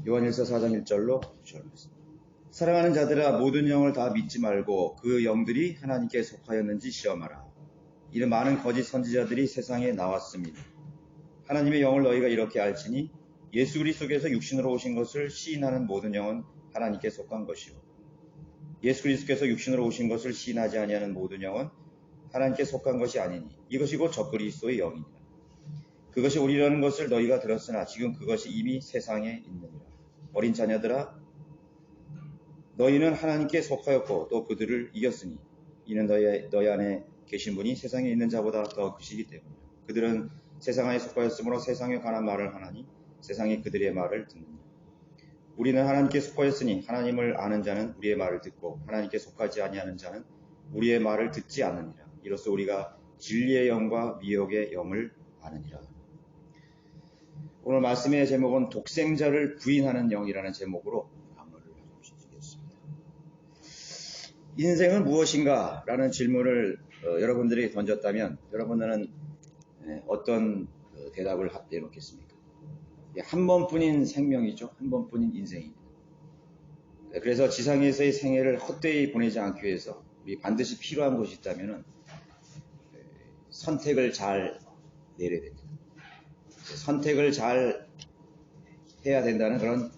요한일서 4장 1절로 9절 말씀. 사랑하는 자들아, 모든 영을 다 믿지 말고 그 영들이 하나님께 속하였는지 시험하라. 이는 많은 거짓 선지자들이 세상에 나왔습니다. 하나님의 영을 너희가 이렇게 알지니 예수 그리스도께서 육신으로 오신 것을 시인하는 모든 영은 하나님께 속한 것이요, 예수 그리스도께서 육신으로 오신 것을 시인하지 아니하는 모든 영은 하나님께 속한 것이 아니니 이것이 곧 적그리스도의 영이니라. 그것이 오리라는 것을 너희가 들었으나 지금 그것이 이미 세상에 있느니라. 어린 자녀들아, 너희는 하나님께 속하였고 또 그들을 이겼으니 이는 너희 안에 계신 분이 세상에 있는 자보다 더 크시기 때문이라. 그들은 세상 안에 속하였으므로 세상에 관한 말을 하나니 세상이 그들의 말을 듣느니라. 우리는 하나님께 속하였으니 하나님을 아는 자는 우리의 말을 듣고 하나님께 속하지 아니하는 자는 우리의 말을 듣지 않느니라. 이로써 우리가 진리의 영과 미혹의 영을 아느니라. 오늘 말씀의 제목은 독생자를 부인하는 영이라는 제목으로 강론을 해주시겠습니다. 인생은 무엇인가? 라는 질문을 여러분들이 던졌다면 여러분들은 어떤 대답을 내놓겠습니까? 한 번뿐인 생명이죠. 한 번뿐인 인생입니다. 그래서 지상에서의 생애를 헛되이 보내지 않기 위해서 우리 반드시 필요한 것이 있다면 선택을 잘 내려야 됩니다. 선택을 잘 해야 된다는 그런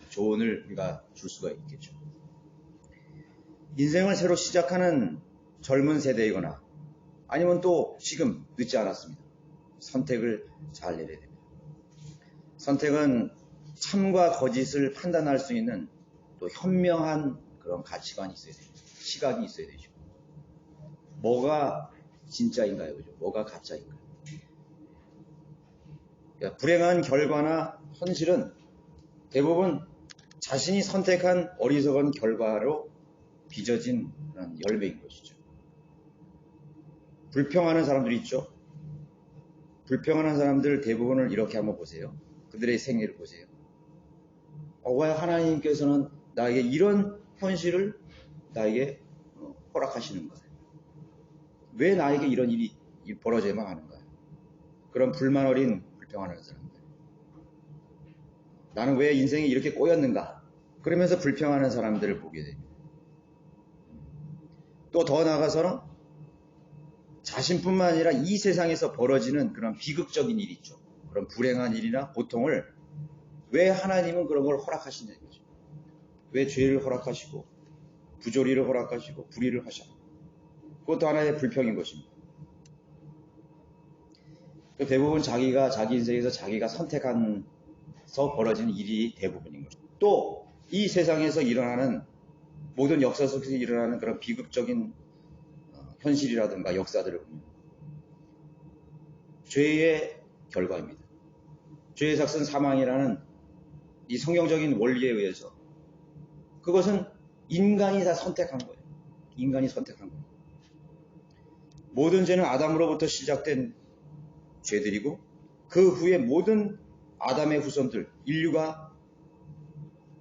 조언을 우리가 줄 수가 있겠죠. 인생을 새로 시작하는 젊은 세대이거나 아니면 또 지금 늦지 않았습니다. 선택을 잘 내려야 됩니다. 선택은 참과 거짓을 판단할 수 있는 또 현명한 그런 가치관이 있어야 됩니다. 시각이 있어야 되죠. 뭐가 진짜인가요? 그죠? 뭐가 가짜인가요? 그러니까 불행한 결과나 현실은 대부분 자신이 선택한 어리석은 결과로 빚어진 그런 열매인 것이죠. 불평하는 사람들이 있죠. 불평하는 사람들 대부분을 이렇게 한번 보세요. 그들의 생애를 보세요. 왜 하나님께서는 나에게 이런 현실을 나에게 허락하시는 거예요? 왜 나에게 이런 일이 벌어져야만 하는가요? 그런 불만 어린 불평하는 사람들. 나는 왜 인생이 이렇게 꼬였는가? 그러면서 불평하는 사람들을 보게 됩니다. 또 더 나아가서는 자신뿐만 아니라 이 세상에서 벌어지는 그런 비극적인 일이 있죠. 그런 불행한 일이나 고통을 왜 하나님은 그런 걸 허락하시냐는 거죠. 왜 죄를 허락하시고 부조리를 허락하시고 불의를 하셔. 그것도 하나의 불평인 것입니다. 대부분 자기 인생에서 자기가 선택해서 벌어지는 일이 대부분인 것입니다. 또 이 세상에서 일어나는 모든 역사 속에서 일어나는 그런 비극적인 현실이라든가 역사들을 보면 죄의 결과입니다. 죄의 삭은 사망이라는 이 성경적인 원리에 의해서 그것은 인간이 다 선택한 거예요. 인간이 선택한 거예요. 모든 죄는 아담으로부터 시작된 죄들이고 그 후에 모든 아담의 후손들, 인류가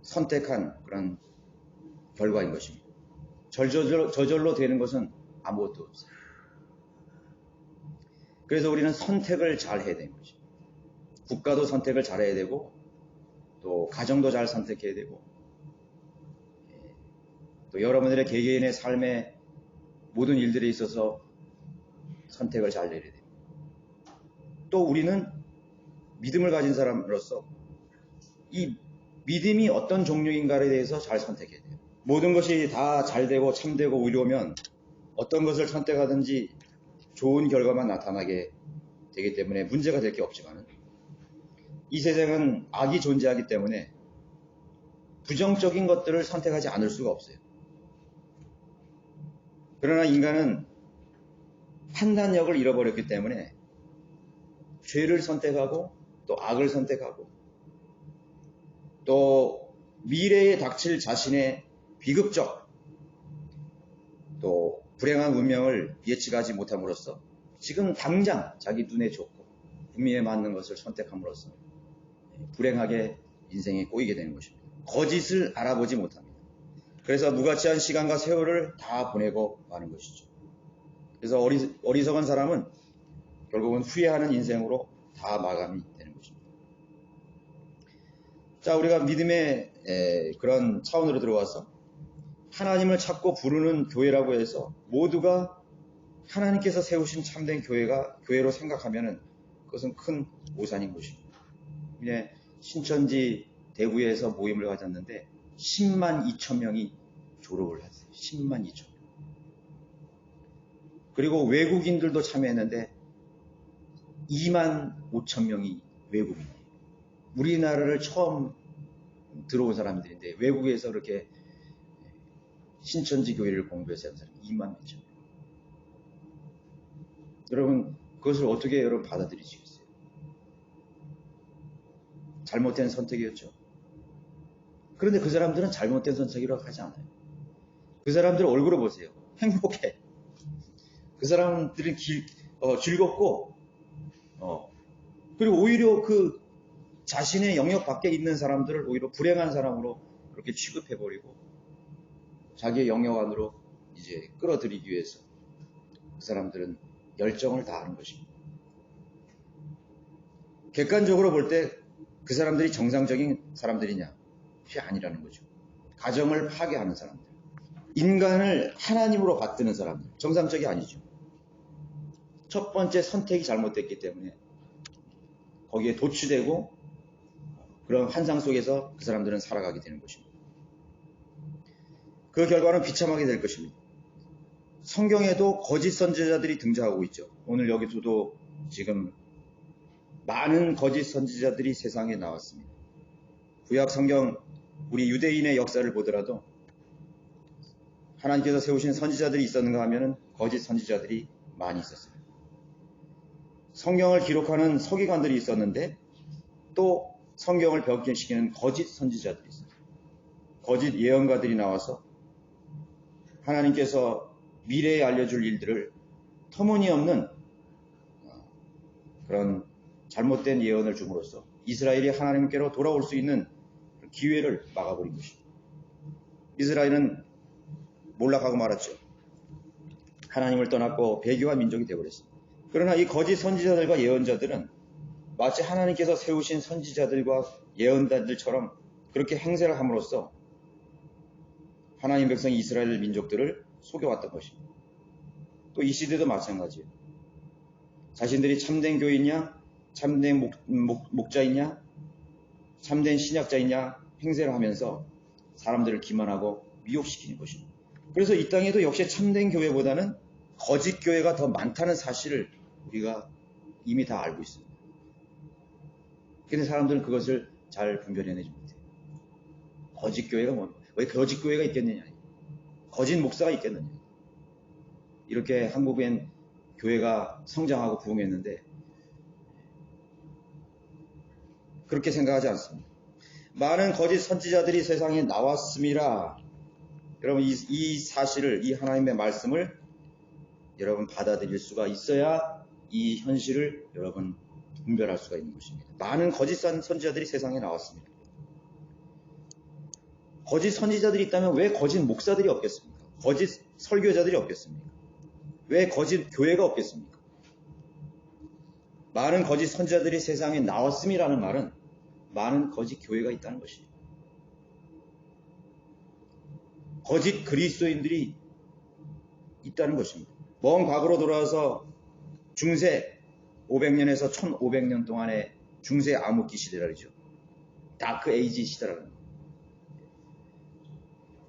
선택한 그런 결과인 것입니다. 저절로 되는 것은 아무것도 없어요. 그래서 우리는 선택을 잘 해야 되는 것입니다. 국가도 선택을 잘 해야 되고 또 가정도 잘 선택해야 되고 또 여러분들의 개개인의 삶의 모든 일들에 있어서 선택을 잘 내려야 됩니다. 또 우리는 믿음을 가진 사람으로서 이 믿음이 어떤 종류인가에 대해서 잘 선택해야 돼요. 모든 것이 다 잘되고 참되고 의로우면 어떤 것을 선택하든지 좋은 결과만 나타나게 되기 때문에 문제가 될 게 없지만 이 세상은 악이 존재하기 때문에 부정적인 것들을 선택하지 않을 수가 없어요. 그러나 인간은 판단력을 잃어버렸기 때문에 죄를 선택하고 또 악을 선택하고 또 미래에 닥칠 자신의 비극적 또 불행한 운명을 예측하지 못함으로써 지금 당장 자기 눈에 좋고 의미에 맞는 것을 선택함으로써 불행하게 인생에 꼬이게 되는 것입니다. 거짓을 알아보지 못합니다. 그래서 무가치한 시간과 세월을 다 보내고 마는 것이죠. 그래서 어리석은 사람은 결국은 후회하는 인생으로 다 마감이 되는 것입니다. 자, 우리가 믿음의 그런 차원으로 들어와서 하나님을 찾고 부르는 교회라고 해서 모두가 하나님께서 세우신 참된 교회로 생각하면은 그것은 큰 오산인 것입니다. 그냥 신천지 대구에서 모임을 가졌는데 10만 2천 명이 졸업을 했어요. 10만 2천 명. 그리고 외국인들도 참여했는데 2만 5천 명이 외국인이에요. 우리나라를 처음 들어온 사람들인데 외국에서 그렇게 신천지 교회를 공부해서 한 사람이 2만 몇천 명. 여러분, 그것을 어떻게 여러분 받아들이시겠어요? 잘못된 선택이었죠. 그런데 그 사람들은 잘못된 선택이라고 하지 않아요. 그 사람들 얼굴을 보세요. 행복해. 그 사람들은 즐겁고, 그리고 오히려 그 자신의 영역 밖에 있는 사람들을 오히려 불행한 사람으로 그렇게 취급해버리고, 자기의 영역 안으로 이제 끌어들이기 위해서 그 사람들은 열정을 다하는 것입니다. 객관적으로 볼 때 그 사람들이 정상적인 사람들이냐? 그게 아니라는 거죠. 가정을 파괴하는 사람들. 인간을 하나님으로 받드는 사람들. 정상적이 아니죠. 첫 번째 선택이 잘못됐기 때문에 거기에 도취되고 그런 환상 속에서 그 사람들은 살아가게 되는 것입니다. 그 결과는 비참하게 될 것입니다. 성경에도 거짓 선지자들이 등장하고 있죠. 오늘 여기서도 지금 많은 거짓 선지자들이 세상에 나왔습니다. 구약 성경 우리 유대인의 역사를 보더라도 하나님께서 세우신 선지자들이 있었는가 하면은 거짓 선지자들이 많이 있었어요. 성경을 기록하는 서기관들이 있었는데 또 성경을 변경시키는 거짓 선지자들이 있어요. 거짓 예언가들이 나와서 하나님께서 미래에 알려줄 일들을 터무니없는 그런 잘못된 예언을 줌으로써 이스라엘이 하나님께로 돌아올 수 있는 기회를 막아버린 것입니다. 이스라엘은 몰락하고 말았죠. 하나님을 떠났고 배교한 민족이 되어버렸습니다. 그러나 이 거짓 선지자들과 예언자들은 마치 하나님께서 세우신 선지자들과 예언자들처럼 그렇게 행세를 함으로써 하나님 백성 이스라엘 민족들을 속여왔던 것입니다. 또 이 시대도 마찬가지예요. 자신들이 참된 교인이냐, 참된 목자이냐, 참된 신약자이냐 행세를 하면서 사람들을 기만하고 미혹시키는 것입니다. 그래서 이 땅에도 역시 참된 교회보다는 거짓 교회가 더 많다는 사실을 우리가 이미 다 알고 있습니다. 그런데 사람들은 그것을 잘 분별해내지 못해요. 거짓 교회가 왜 거짓 교회가 있겠느냐, 거짓 목사가 있겠느냐. 이렇게 한국엔 교회가 성장하고 부흥했는데 그렇게 생각하지 않습니다. 많은 거짓 선지자들이 세상에 나왔습니다. 여러분 이 사실을, 이 하나님의 말씀을 여러분 받아들일 수가 있어야 이 현실을 여러분 분별할 수가 있는 것입니다. 많은 거짓 선지자들이 세상에 나왔습니다. 거짓 선지자들이 있다면 왜 거짓 목사들이 없겠습니까? 거짓 설교자들이 없겠습니까? 왜 거짓 교회가 없겠습니까? 많은 거짓 선지자들이 세상에 나왔음이라는 말은 많은 거짓 교회가 있다는 것이죠. 거짓 그리스도인들이 있다는 것입니다. 먼 과거로 돌아와서 중세 500년에서 1500년 동안의 중세 암흑기 시대라죠. 다크 에이지 시대라는 거예요.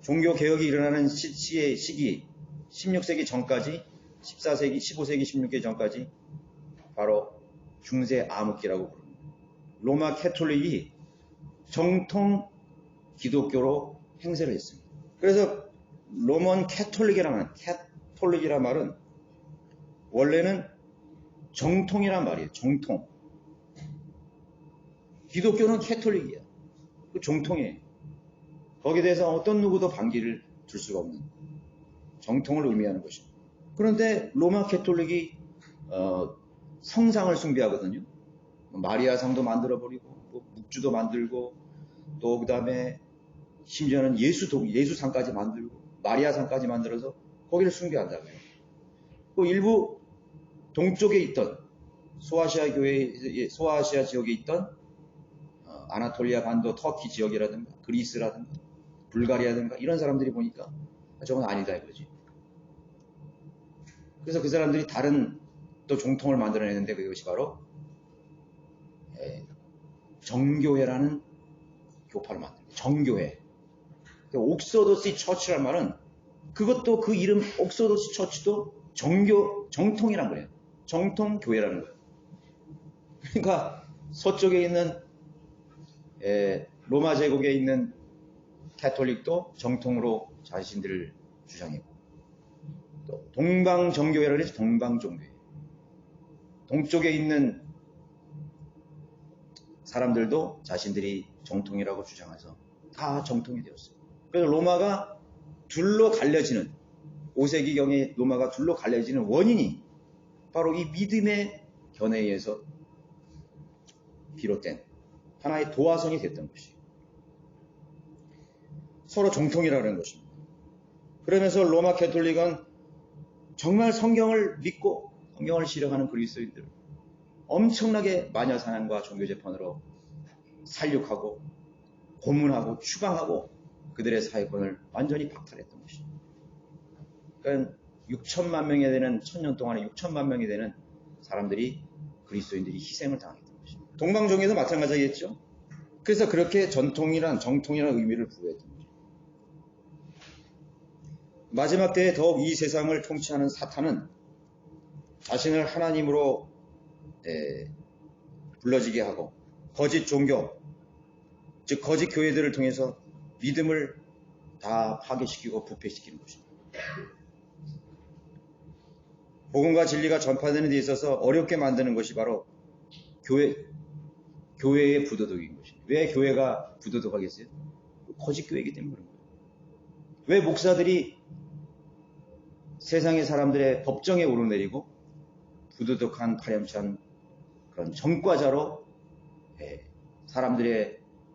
종교 개혁이 일어나는 시기 16세기 전까지 14세기, 15세기, 16세기 전까지 바로 중세 암흑기라고 부릅니다. 로마 캐톨릭이 정통 기독교로 행세를 했습니다. 그래서 로먼 캐톨릭이라는 말은 원래는 정통이란 말이에요. 정통. 기독교는 캐톨릭이야. 그 정통이에요. 거기에 대해서 어떤 누구도 반기를 줄 수가 없는 정통을 의미하는 것입니다. 그런데 로마 캐톨릭이 성상을 숭배하거든요. 마리아상도 만들어버리고 묵주도 만들고 또 그 다음에 심지어는 예수상까지 만들고 마리아상까지 만들어서 거기를 숭배한다고요. 또 일부 동쪽에 있던 소아시아 지역에 있던 아나톨리아 반도 터키 지역이라든가 그리스라든가 불가리아라든가 이런 사람들이 보니까 저건 아니다 이거지. 그래서 그 사람들이 다른 또 정통을 만들어내는데 그것이 바로 정교회라는 교파를 만듭니다. 정교회. 옥서더시 처치란 말은 그것도 그 이름 옥서더시 처치도 정통이란 거예요. 정통교회라는 거예요. 그러니까 서쪽에 있는 로마 제국에 있는 캐톨릭도 정통으로 자신들을 주장했고 또 동방정교회라고 해서 동방종교회. 동쪽에 있는 사람들도 자신들이 정통이라고 주장해서 다 정통이 되었어요. 그래서 로마가 둘로 갈려지는 5세기경에 로마가 둘로 갈려지는 원인이 바로 이 믿음의 견해에서 비롯된 하나의 도화선이 됐던 것이에요. 서로 정통이라는 것입니다. 그러면서 로마 캐톨릭은 정말 성경을 믿고 성경을 실행하는 그리스도인들을 엄청나게 마녀 사냥과 종교 재판으로 살육하고 고문하고 추방하고 그들의 사회권을 완전히 박탈했던 것입니다. 그러니까 6천만 명이 되는 1000년 동안에 6천만 명이 되는 사람들이 그리스도인들이 희생을 당했던 것입니다. 동방종교도 마찬가지겠죠. 그래서 그렇게 정통이란 의미를 부여했던 거죠. 마지막 때에 더욱 이 세상을 통치하는 사탄은 자신을 하나님으로 불러지게 하고 거짓 종교, 즉 거짓 교회들을 통해서 믿음을 다 파괴시키고 부패시키는 것입니다. 복음과 진리가 전파되는 데 있어서 어렵게 만드는 것이 바로 교회의 부도덕인 것입니다. 왜 교회가 부도덕하겠어요? 거짓 교회이기 때문에 그런 거예요. 왜 목사들이 세상의 사람들의 법정에 오르내리고 부도덕한 파렴치한 그런 전과자로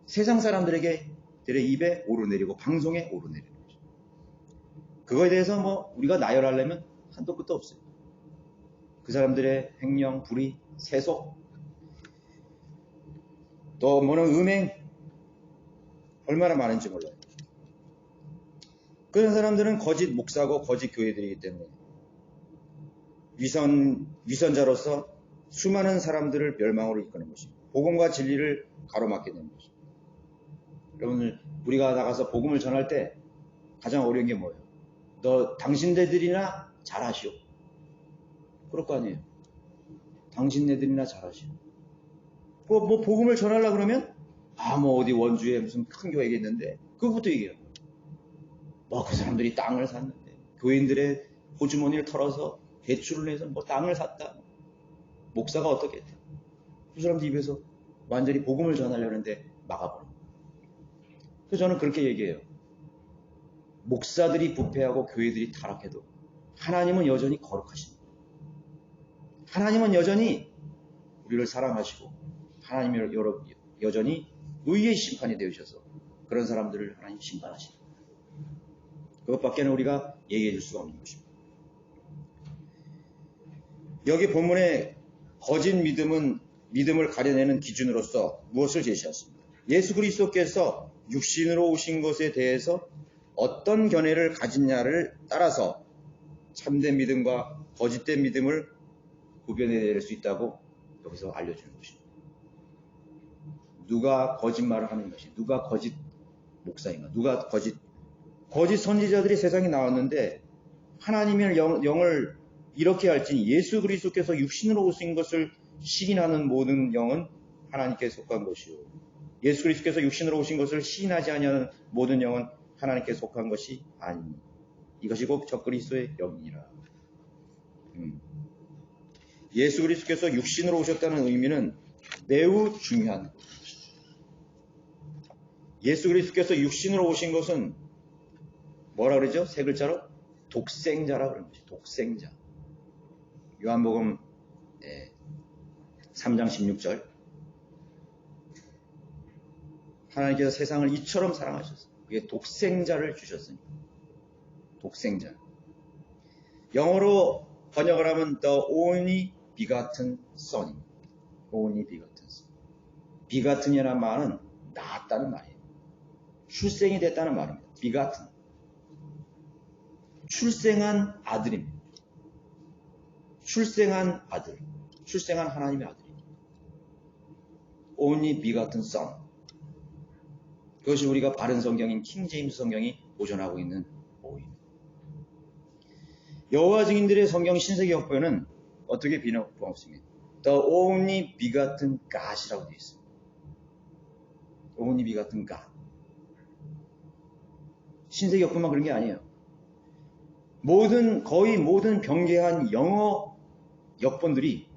세상 사람들의 입에 오르내리고 방송에 오르내리는 거죠. 그거에 대해서 우리가 나열하려면 한도 끝도 없어요. 그 사람들의 횡령, 불의, 세속, 또 음행 얼마나 많은지 몰라요. 그런 사람들은 거짓 목사고 거짓 교회들이기 때문에 위선자로서 수많은 사람들을 멸망으로 이끄는 것입니다. 복음과 진리를 가로막게 되는 것입니다. 여러분, 우리가 나가서 복음을 전할 때 가장 어려운 게 뭐예요? 당신네들이나 잘하시오. 그럴 거 아니에요. 당신네들이나 잘하시오. 복음을 전하려고 그러면 어디 원주에 무슨 큰 교회가 있는데 그것부터 얘기해요. 그 사람들이 땅을 샀는데 교인들의 호주머니를 털어서 대출을 해서 땅을 샀다. 목사가 어떻게 했다. 그 사람들 입에서 완전히 복음을 전하려는데 막아버려. 그래서 저는 그렇게 얘기해요. 목사들이 부패하고 교회들이 타락해도 하나님은 여전히 거룩하십니다. 하나님은 여전히 우리를 사랑하시고 하나님은 여전히 의의 심판이 되어주셔서 그런 사람들을 하나님 심판하십니다. 그것밖에는 우리가 얘기해 줄 수가 없는 것입니다. 여기 본문에 거짓 믿음을 가려내는 기준으로서 무엇을 제시하십니까? 예수 그리스도께서 육신으로 오신 것에 대해서 어떤 견해를 가진냐를 따라서 참된 믿음과 거짓된 믿음을 구별해낼 수 있다고 여기서 알려주는 것입니다. 누가 거짓말을 하는 것이, 누가 거짓 목사인가, 누가 거짓 선지자들이 세상에 나왔는데 하나님의 영을 이렇게 할지니 예수 그리스도께서 육신으로 오신 것을 시인하는 모든 영은 하나님께 속한 것이요. 예수 그리스도께서 육신으로 오신 것을 시인하지 아니하는 모든 영은 하나님께 속한 것이 아니니 이것이 곧 적그리스도의 영이니라. 예수 그리스도께서 육신으로 오셨다는 의미는 매우 중요한 것입니다. 예수 그리스도께서 육신으로 오신 것은 뭐라 그러죠? 세 글자로 독생자라 그러는 것이죠. 독생자. 요한복음 3장 16절. 하나님께서 세상을 이처럼 사랑하셨어요. 그게 독생자를 주셨으니. 독생자. 영어로 번역을 하면 the only begotten son입니다. only begotten son. begatten이라는 말은 낳았다는 말이에요. 출생이 됐다는 말입니다. begotten. 출생한 아들입니다. 출생한 아들. 출생한 하나님의 아들입니다. only begotten son. 그것이 우리가 바른 성경인 킹 제임스 성경이 보존하고 있는 오해입니다. 여호와 증인들의 성경 신세기 역보에는 어떻게 비교했습니까? The only begotten God이라고 되어 있습니다. only begotten God. 신세기 역보만 그런 게 아니에요. 거의 모든 병개한 영어 역본들이,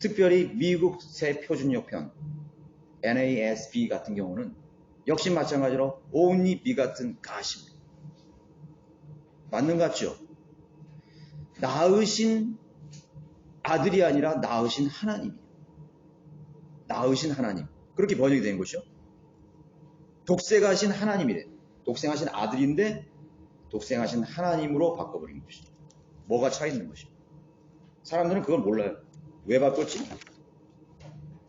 특별히 미국 새 표준 역편 NASB 같은 경우는 역시 마찬가지로 only begotten God입니다. 맞는 것 같죠? 낳으신 아들이 아니라 낳으신 하나님이에요. 낳으신 하나님. 그렇게 번역이 된 것이죠. 독생하신 하나님이래. 독생하신 아들인데 독생하신 하나님으로 바꿔버린 것이죠. 뭐가 차 있는 것이죠. 사람들은 그걸 몰라요. 왜 바꿨지?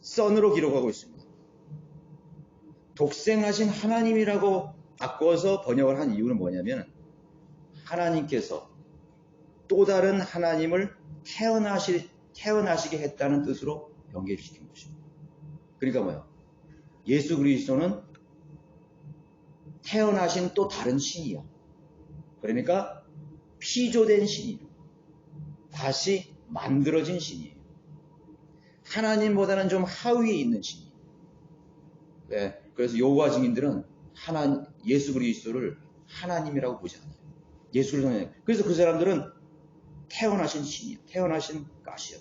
썬으로 기록하고 있습니다. 독생하신 하나님이라고 바꿔서 번역을 한 이유는 뭐냐면, 하나님께서 또 다른 하나님을 태어나시게 했다는 뜻으로 연결시킨 것입니다. 그러니까 뭐야? 예수 그리스도는 태어나신 또 다른 신이야. 그러니까 피조된 신이에요. 다시 만들어진 신이에요. 하나님보다는 좀 하위에 있는 신이에요. 네, 그래서 여호와 증인들은 예수 그리스도를 하나님이라고 보지 않아요. 예수를 하나님. 그래서 그 사람들은 태어나신 신이에요. 태어나신 가시요.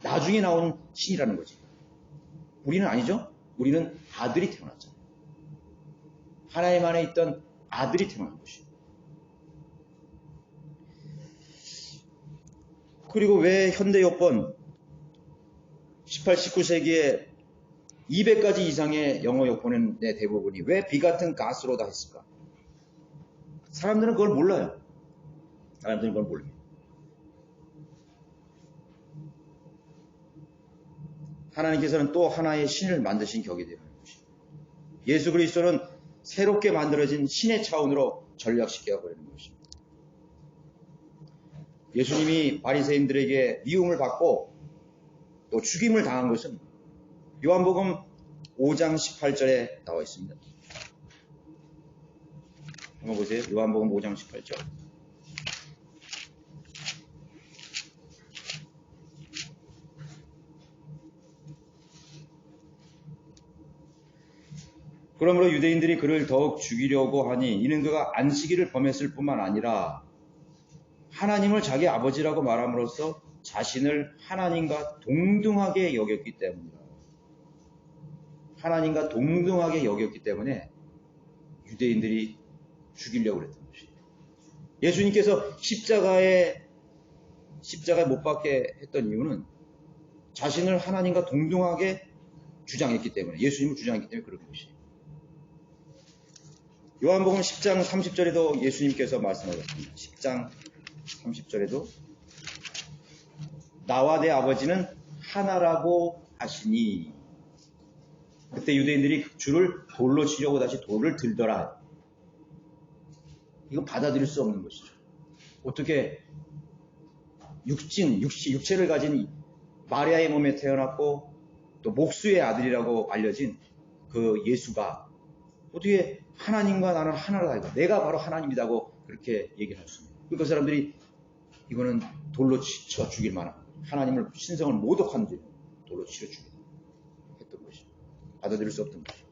나중에 나온 신이라는 거지. 우리는 아니죠. 우리는 아들이 태어났잖아요. 하나님 안에 있던 아들이 태어난 것이에요. 그리고 왜 현대 역본 18, 19세기에 200가지 이상의 영어 역본의 대부분이 왜 비같은 가스로 다 했을까? 사람들은 그걸 몰라요. 사람들은 그걸 모릅니다. 하나님께서는 또 하나의 신을 만드신 격이 되는 것이죠. 예수 그리스도는 새롭게 만들어진 신의 차원으로 전락시켜 버리는 것입니다. 예수님이 바리새인들에게 미움을 받고 또 죽임을 당한 것은 요한복음 5장 18절에 나와 있습니다. 한번 보세요. 요한복음 5장 18절. 그러므로 유대인들이 그를 더욱 죽이려고 하니 이는 그가 안식일을 범했을 뿐만 아니라 하나님을 자기 아버지라고 말함으로써 자신을 하나님과 동등하게 여겼기 때문이다. 하나님과 동등하게 여겼기 때문에 유대인들이 죽이려고 했던 것이에요. 예수님께서 십자가에 못 박게 했던 이유는 자신을 하나님과 동등하게 주장했기 때문에, 예수님을 주장했기 때문에 그런 것이에요. 요한복음 10장 30절에도 예수님께서 말씀하셨습니다. 10장 30절에도 나와 내 아버지는 하나라고 하시니, 그때 유대인들이 주를 돌로 치려고 다시 돌을 들더라. 이거 받아들일 수 없는 것이죠. 어떻게 육체를 가진 마리아의 몸에 태어났고 또 목수의 아들이라고 알려진 그 예수가 어떻게 하나님과 나는 하나다, 내가 바로 하나님이라고 그렇게 얘기를 할 수 있는. 그러니까 사람들이 이거는 돌로 치쳐 죽일 만한, 하나님을 신성을 모독한 죄, 돌로 치려 죽이다 했던 것이 받아들일 수 없던 것이.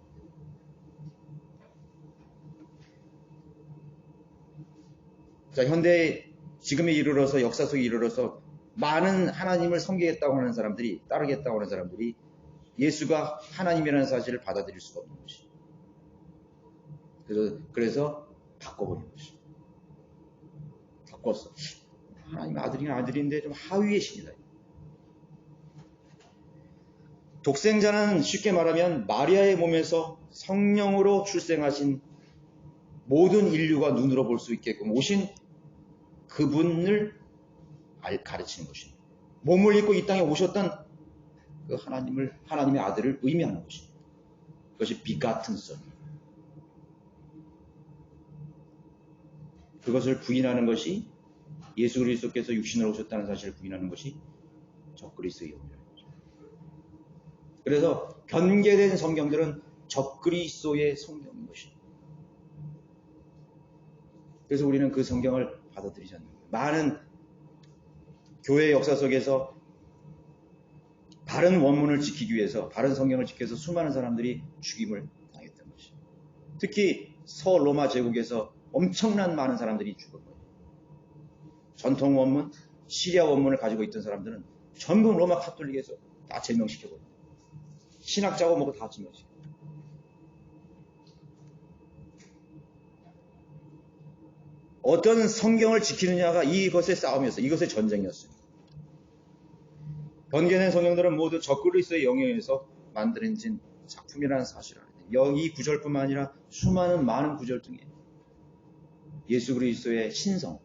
자, 현대 지금에 이르러서, 역사 속에 이르러서 많은 하나님을 섬기겠다고 하는 사람들이, 따르겠다고 하는 사람들이 예수가 하나님이라는 사실을 받아들일 수가 없는 것이. 그래서 바꿔버린 것이. 바꿨어. 하나님의 아들인데 좀 하위의 신이다. 독생자는 쉽게 말하면 마리아의 몸에서 성령으로 출생하신 모든 인류가 눈으로 볼 수 있게끔 오신 그분을 가르치는 것입니다. 몸을 입고 이 땅에 오셨던 그 하나님의 아들을 의미하는 것입니다. 그것이 begotten son. 그것을 부인하는 것이 예수 그리스도께서 육신으로 오셨다는 사실을 부인하는 것이 적그리스도의 영이라는 거죠. 그래서 변개된 성경들은 적그리스도의 성경인 것입니다. 그래서 우리는 그 성경을 받아들이지 않는 거예요. 많은 교회 역사 속에서 바른 원문을 지키기 위해서, 바른 성경을 지키기 위해서 수많은 사람들이 죽임을 당했던 것입니다. 특히 서로마 제국에서 엄청난 많은 사람들이 죽은 거예요. 전통 원문, 시리아 원문을 가지고 있던 사람들은 전부 로마 카톨릭에서 다 제명시켜버려요. 신학자고 뭐고 다 제명시켜요. 어떤 성경을 지키느냐가 이것의 싸움이었어요. 이것의 전쟁이었어요. 변개된 성경들은 모두 적그리스도의 영향에서 만들어진 작품이라는 사실을 알아요. 이 구절뿐만 아니라 수많은 많은 구절 중에 예수 그리스도의 신성,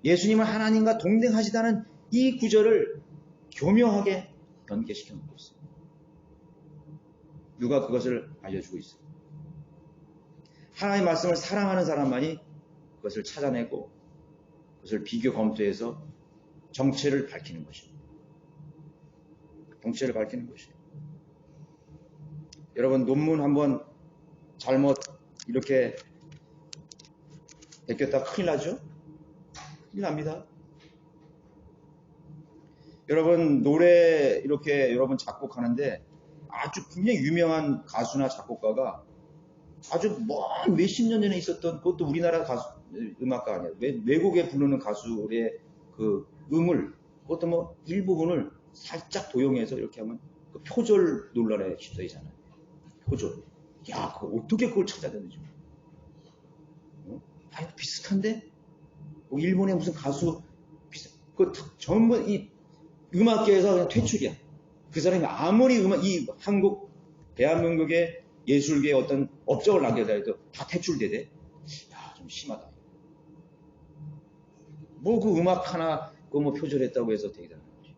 예수님은 하나님과 동등하시다는 이 구절을 교묘하게 변개시켜 놓고 있어요. 누가 그것을 알려주고 있어요? 하나님의 말씀을 사랑하는 사람만이 그것을 찾아내고 그것을 비교 검토해서 정체를 밝히는 것입니다. 정체를 밝히는 것이에요. 여러분, 논문 한번 잘못 이렇게 베꼈다 큰일 나죠? 큰일 납니다. 여러분, 노래 이렇게 여러분 작곡하는데 아주 굉장히 유명한 가수나 작곡가가 아주 먼 몇십 년 전에 있었던, 그것도 우리나라 가수, 음악가 아니에요. 외국에 부르는 가수의 그 음을, 그것도 뭐 일부분을 살짝 도용해서 이렇게 하면 그 표절 논란에 휩싸이잖아요. 표절. 야, 어떻게 그걸 찾아내는지. 아, 비슷한데? 일본의 무슨 가수, 그 전부 이 음악계에서 그냥 퇴출이야. 그 사람이 아무리 이 한국, 대한민국의 예술계에 어떤 업적을 남겨다 해도 다 퇴출되대. 야, 좀 심하다. 뭐 그 음악 하나 그 뭐 표절했다고 해서 되게 되는 거지.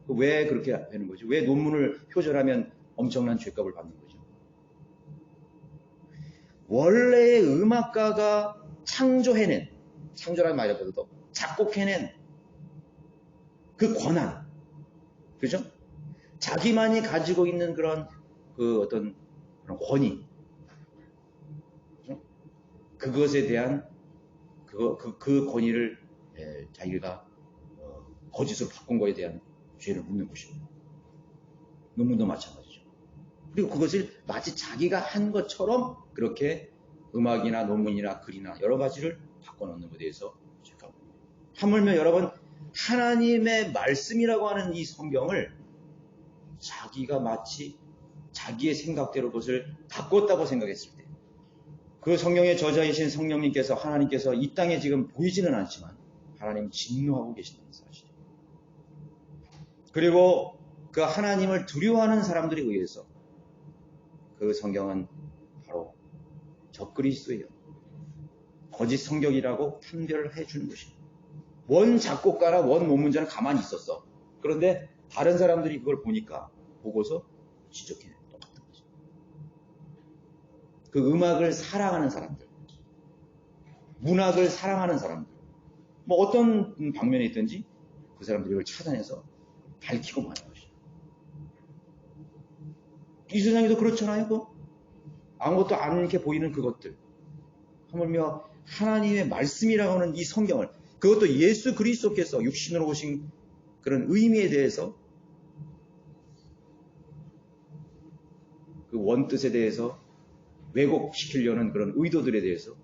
왜 그렇게 되는 거지? 왜 논문을 표절하면 엄청난 죄값을 받는 거죠? 원래의 음악가가 창조해낸, 창조라는 말이라도 작곡해낸 그 권한, 그죠? 자기만이 가지고 있는 그런 그 어떤 그런 권위, 그죠? 그것에 대한 그 권위를 자기가 거짓으로 바꾼 거에 대한 죄를 묻는 것입니다. 논문도 마찬가지죠. 그리고 그것을 마치 자기가 한 것처럼 그렇게 음악이나 논문이나 글이나 여러 가지를 바꿔놓는 것에 대해서 죄가 묻는 거예요. 하물며 여러분, 하나님의 말씀이라고 하는 이 성경을 자기가 마치 자기의 생각대로 그것을 바꿨다고 생각했을 때, 그 성경의 저자이신 성령님께서, 하나님께서 이 땅에 지금 보이지는 않지만 하나님 진노하고 계신다는 사실이에요. 그리고 그 하나님을 두려워하는 사람들에 의해서 그 성경은 바로 적그리스도예요. 거짓 성경이라고 판별을 해주는 것입니다. 원 작곡가나 원 논문자는 가만히 있었어. 그런데 다른 사람들이 그걸 보고서 지적해. 똑같은 거죠. 그 음악을 사랑하는 사람들, 문학을 사랑하는 사람들, 뭐 어떤 방면에 있든지 그 사람들이 이걸 찾아내서 밝히고 마는 것이죠. 이 세상에도 그렇잖아요. 아무것도 않게 보이는 그것들. 하물며 하나님의 말씀이라고 하는 이 성경을, 그것도 예수 그리스도께서 육신으로 오신 그런 의미에 대해서, 그 원뜻에 대해서 왜곡시키려는 그런 의도들에 대해서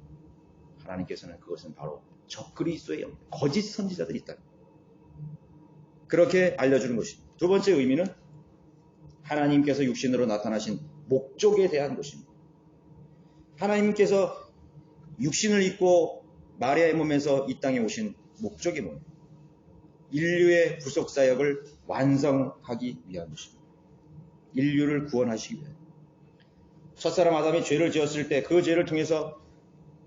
하나님께서는 그것은 바로 적그리스도의 영, 거짓 선지자들이 있다. 그렇게 알려주는 것입니다. 두 번째 의미는 하나님께서 육신으로 나타나신 목적에 대한 것입니다. 하나님께서 육신을 입고 마리아의 몸에서 이 땅에 오신 목적이 뭐예요? 인류의 구속사역을 완성하기 위한 것입니다. 인류를 구원하시기 위해. 첫사람 아담이 죄를 지었을 때 그 죄를 통해서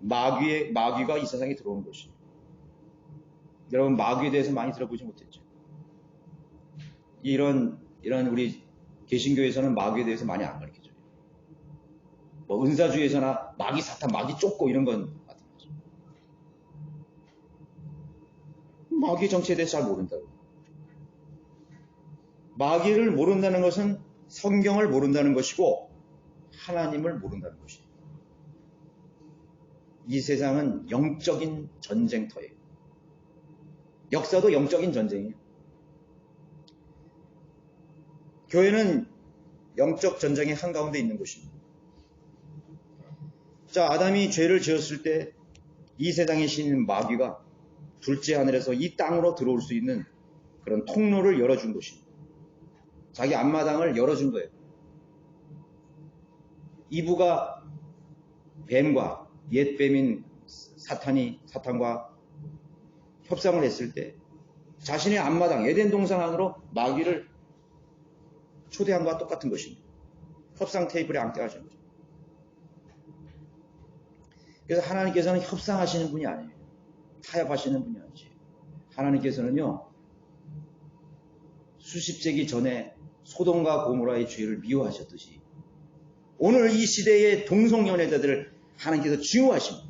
마귀가 이 세상에 들어온 것입니다. 여러분, 마귀에 대해서 많이 들어보지 못했죠? 이런 우리 개신교에서는 마귀에 대해서 많이 안 가르쳐줘요. 뭐 은사주의에서나 마귀 사탄, 마귀 쫓고 이런 건 마찬가지죠. 마귀 정체에 대해서 잘 모른다고. 마귀를 모른다는 것은 성경을 모른다는 것이고 하나님을 모른다는 것이에요. 이 세상은 영적인 전쟁터예요. 역사도 영적인 전쟁이에요. 교회는 영적 전쟁의 한가운데 있는 곳입니다. 자, 아담이 죄를 지었을 때 이 세상의 신인 마귀가 둘째 하늘에서 이 땅으로 들어올 수 있는 그런 통로를 열어준 것입니다. 자기 앞마당을 열어준 거예요. 이브가 뱀과 옛뱀인 사탄과 협상을 했을 때 자신의 앞마당 에덴 동산 안으로 마귀를 초대한 것과 똑같은 것입니다. 협상 테이블에 앉게 하신 거죠. 그래서 하나님께서는 협상하시는 분이 아니에요. 타협하시는 분이 아니지. 하나님께서는요, 수십 세기 전에 소돔과 고모라의 죄를 미워하셨듯이 오늘 이 시대의 동성연애자들을 하나님께서 증오하십니다.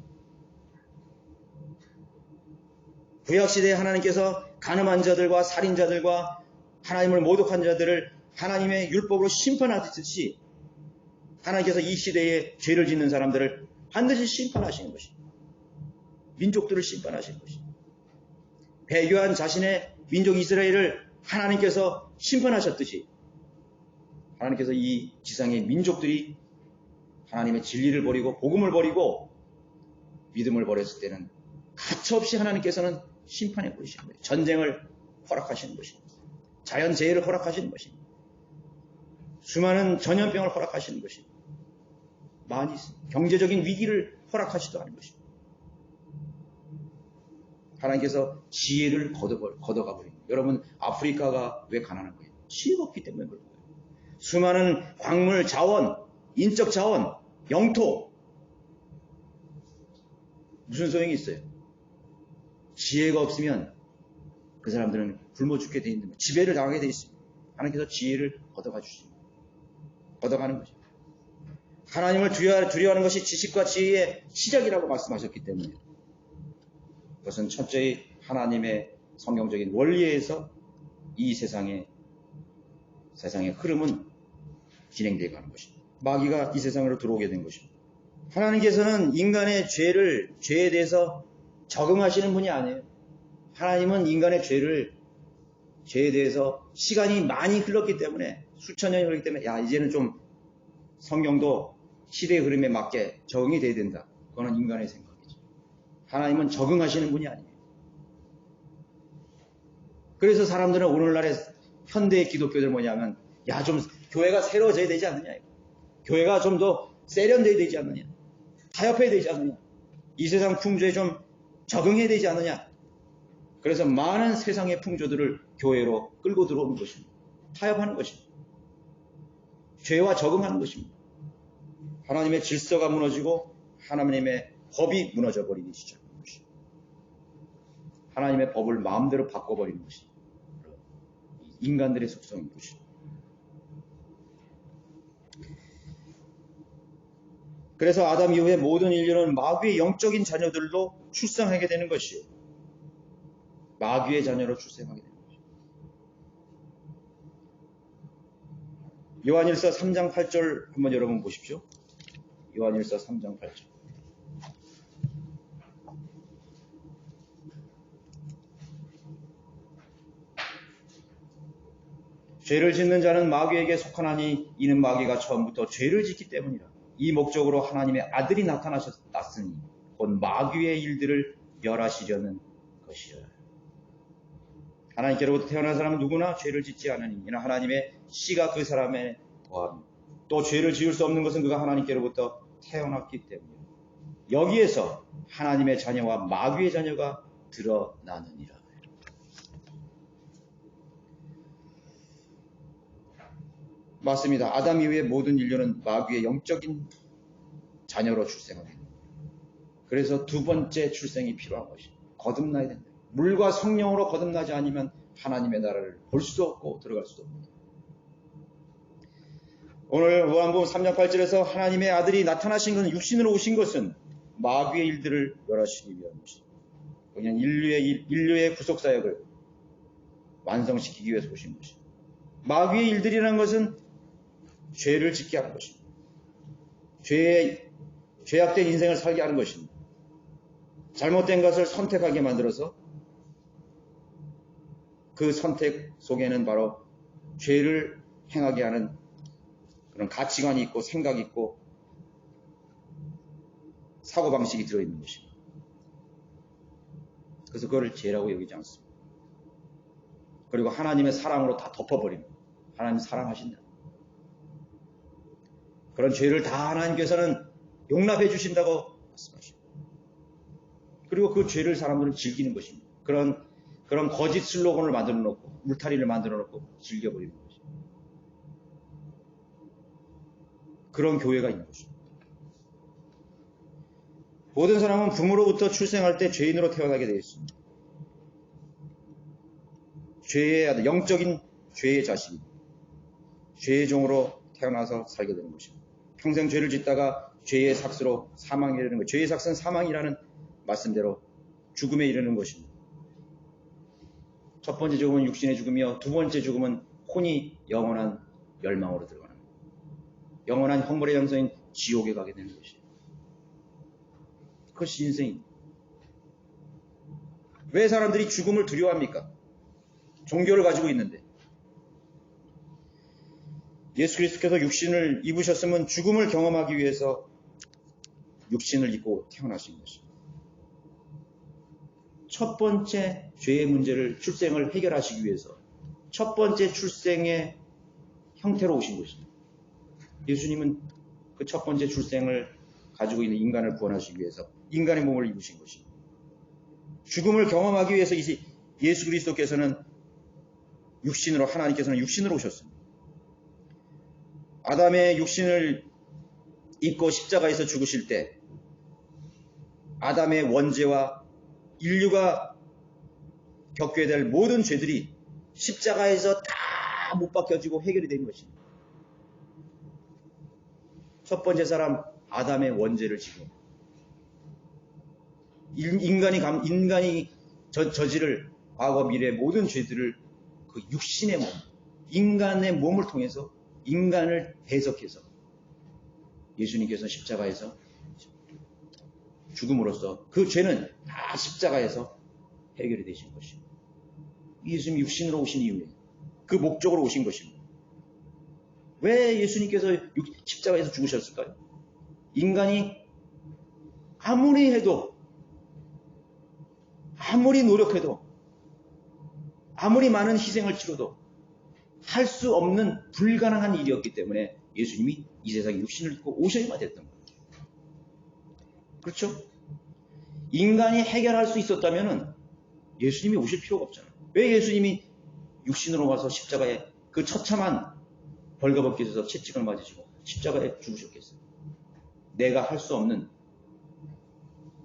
구약시대에 하나님께서 간음한 자들과 살인자들과 하나님을 모독한 자들을 하나님의 율법으로 심판하듯이 하나님께서 이 시대에 죄를 짓는 사람들을 반드시 심판하시는 것입니다. 민족들을 심판하시는 것입니다. 배교한 자신의 민족 이스라엘을 하나님께서 심판하셨듯이 하나님께서 이 지상의 민족들이 하나님의 진리를 버리고 복음을 버리고 믿음을 버렸을 때는 가차없이 하나님께서는 심판해 버리시는 거예요. 전쟁을 허락하시는 것입니다. 자연재해를 허락하시는 것입니다. 수많은 전염병을 허락하시는 것입니다. 많이 경제적인 위기를 허락하시도 하는 것입니다. 하나님께서 지혜를 걷어가 버립니다. 여러분, 아프리카가 왜 가난한 거예요? 지혜가 없기 때문에 그런 거예요. 수많은 광물, 자원, 인적 자원, 영토 무슨 소용이 있어요? 지혜가 없으면 그 사람들은 굶어 죽게 돼 있는 거예요. 지배를 당하게 돼 있습니다. 하나님께서 지혜를 걷어가 주십니다. 걷어가는 거죠. 하나님을 두려워하는 것이 지식과 지혜의 시작이라고 말씀하셨기 때문에 그것은 첫째의 하나님의 성경적인 원리에서 이 세상의 흐름은 진행되어 가는 것입니다. 마귀가 이 세상으로 들어오게 된 것입니다. 하나님께서는 인간의 죄에 대해서 적응하시는 분이 아니에요. 하나님은 인간의 죄에 대해서 시간이 많이 흘렀기 때문에 수천 년이 흘렀기 때문에 이제는 좀 성경도 시대의 흐름에 맞게 적응이 돼야 된다. 그거는 인간의 생각이죠. 하나님은 적응하시는 분이 아니에요. 그래서 사람들은 오늘날의 현대의 기독교들 뭐냐면 좀 교회가 새로워져야 되지 않느냐. 교회가 좀 더 세련돼야 되지 않느냐. 타협해야 되지 않느냐. 이 세상 풍조에 좀 적응해야 되지 않느냐. 그래서 많은 세상의 풍조들을 교회로 끌고 들어오는 것입니다. 타협하는 것입니다. 죄와 적응하는 것입니다. 하나님의 질서가 무너지고 하나님의 법이 무너져 버리기 시작하는 것입니다. 하나님의 법을 마음대로 바꿔버리는 것입니다. 인간들의 속성인 것입니다. 그래서 아담 이후에 모든 인류는 마귀의 영적인 자녀들로 출생하게 되는 것이요. 마귀의 자녀로 출생하게 되는 것이요. 요한일서 3장 8절 한번 여러분 보십시오. 요한일서 3장 8절. 죄를 짓는 자는 마귀에게 속하나니 이는 마귀가 처음부터 죄를 짓기 때문이라. 이 목적으로 하나님의 아들이 나타나셨으니 곧 마귀의 일들을 멸하시려는 것이라. 하나님께로부터 태어난 사람은 누구나 죄를 짓지 않으니 이는 하나님의 씨가 그 사람에 거하며 또 죄를 지을 수 없는 것은 그가 하나님께로부터 태어났기 때문이라. 여기에서 하나님의 자녀와 마귀의 자녀가 드러나느니라. 맞습니다. 아담 이후에 모든 인류는 마귀의 영적인 자녀로 출생하게 됩니다. 그래서 두 번째 출생이 필요한 것입니다. 거듭나야 된다. 물과 성령으로 거듭나지 않으면 하나님의 나라를 볼 수도 없고 들어갈 수도 없습니다. 오늘 요한복음 3장 8절에서 하나님의 아들이 나타나신 것은 육신으로 오신 것은 마귀의 일들을 멸하시기 위한 것입니다. 그냥 인류의 구속사역을 완성시키기 위해서 오신 것입니다. 마귀의 일들이라는 것은 죄를 짓게 하는 것입니다. 죄악된 인생을 살게 하는 것입니다. 잘못된 것을 선택하게 만들어서 그 선택 속에는 바로 죄를 행하게 하는 그런 가치관이 있고 생각이 있고 사고방식이 들어있는 것입니다. 그래서 그거를 죄라고 여기지 않습니다. 그리고 하나님의 사랑으로 다 덮어버립니다. 하나님 사랑하신다. 그런 죄를 다 하나님께서는 용납해 주신다고 말씀하십니다. 그리고 그 죄를 사람들은 즐기는 것입니다. 그런 거짓 슬로건을 만들어 놓고 울타리를 만들어 놓고 즐겨버리는 것입니다. 그런 교회가 있는 것입니다. 모든 사람은 부모로부터 출생할 때 죄인으로 태어나게 되어 있습니다. 죄의 영적인 죄의 자식입니다. 죄의 종으로 태어나서 살게 되는 것입니다. 평생 죄를 짓다가 죄의 삭스로 사망에 이르는 것. 죄의 삭스는 사망이라는 말씀대로 죽음에 이르는 것입니다. 첫 번째 죽음은 육신의 죽음이요, 두 번째 죽음은 혼이 영원한 멸망으로 들어가는 거예요. 영원한 형벌의 영성인 지옥에 가게 되는 것이에요. 그것이 인생입니다. 왜 사람들이 죽음을 두려워합니까? 종교를 가지고 있는데. 예수 그리스도께서 육신을 입으셨으면 죽음을 경험하기 위해서 육신을 입고 태어나신 것입니다. 첫 번째 죄의 문제를, 출생을 해결하시기 위해서 첫 번째 출생의 형태로 오신 것입니다. 예수님은 그 첫 번째 출생을 가지고 있는 인간을 구원하시기 위해서 인간의 몸을 입으신 것입니다. 죽음을 경험하기 위해서 예수 그리스도께서는 하나님께서는 육신으로 오셨습니다. 아담의 육신을 입고 십자가에서 죽으실 때 아담의 원죄와 인류가 겪게 될 모든 죄들이 십자가에서 다 못 박혀지고 해결이 된 것입니다. 첫 번째 사람 아담의 원죄를 지고 인간이 저지를 과거 미래 모든 죄들을 그 육신의 몸, 인간의 몸을 통해서 인간을 배석해서 예수님께서 십자가에서 죽음으로써 그 죄는 다 십자가에서 해결이 되신 것입니다. 예수님이 육신으로 오신 이유에 그 목적으로 오신 것입니다. 왜 예수님께서 십자가에서 죽으셨을까요? 인간이 아무리 해도, 아무리 노력해도, 아무리 많은 희생을 치러도 할 수 없는 불가능한 일이었기 때문에 예수님이 이 세상에 육신을 입고 오셔야만 됐던 거예요. 그렇죠? 인간이 해결할 수 있었다면 예수님이 오실 필요가 없잖아요. 왜 예수님이 육신으로 와서 십자가에 그 처참한 벌거벗겨져서 채찍을 맞으시고 십자가에 죽으셨겠어요? 내가 할 수 없는,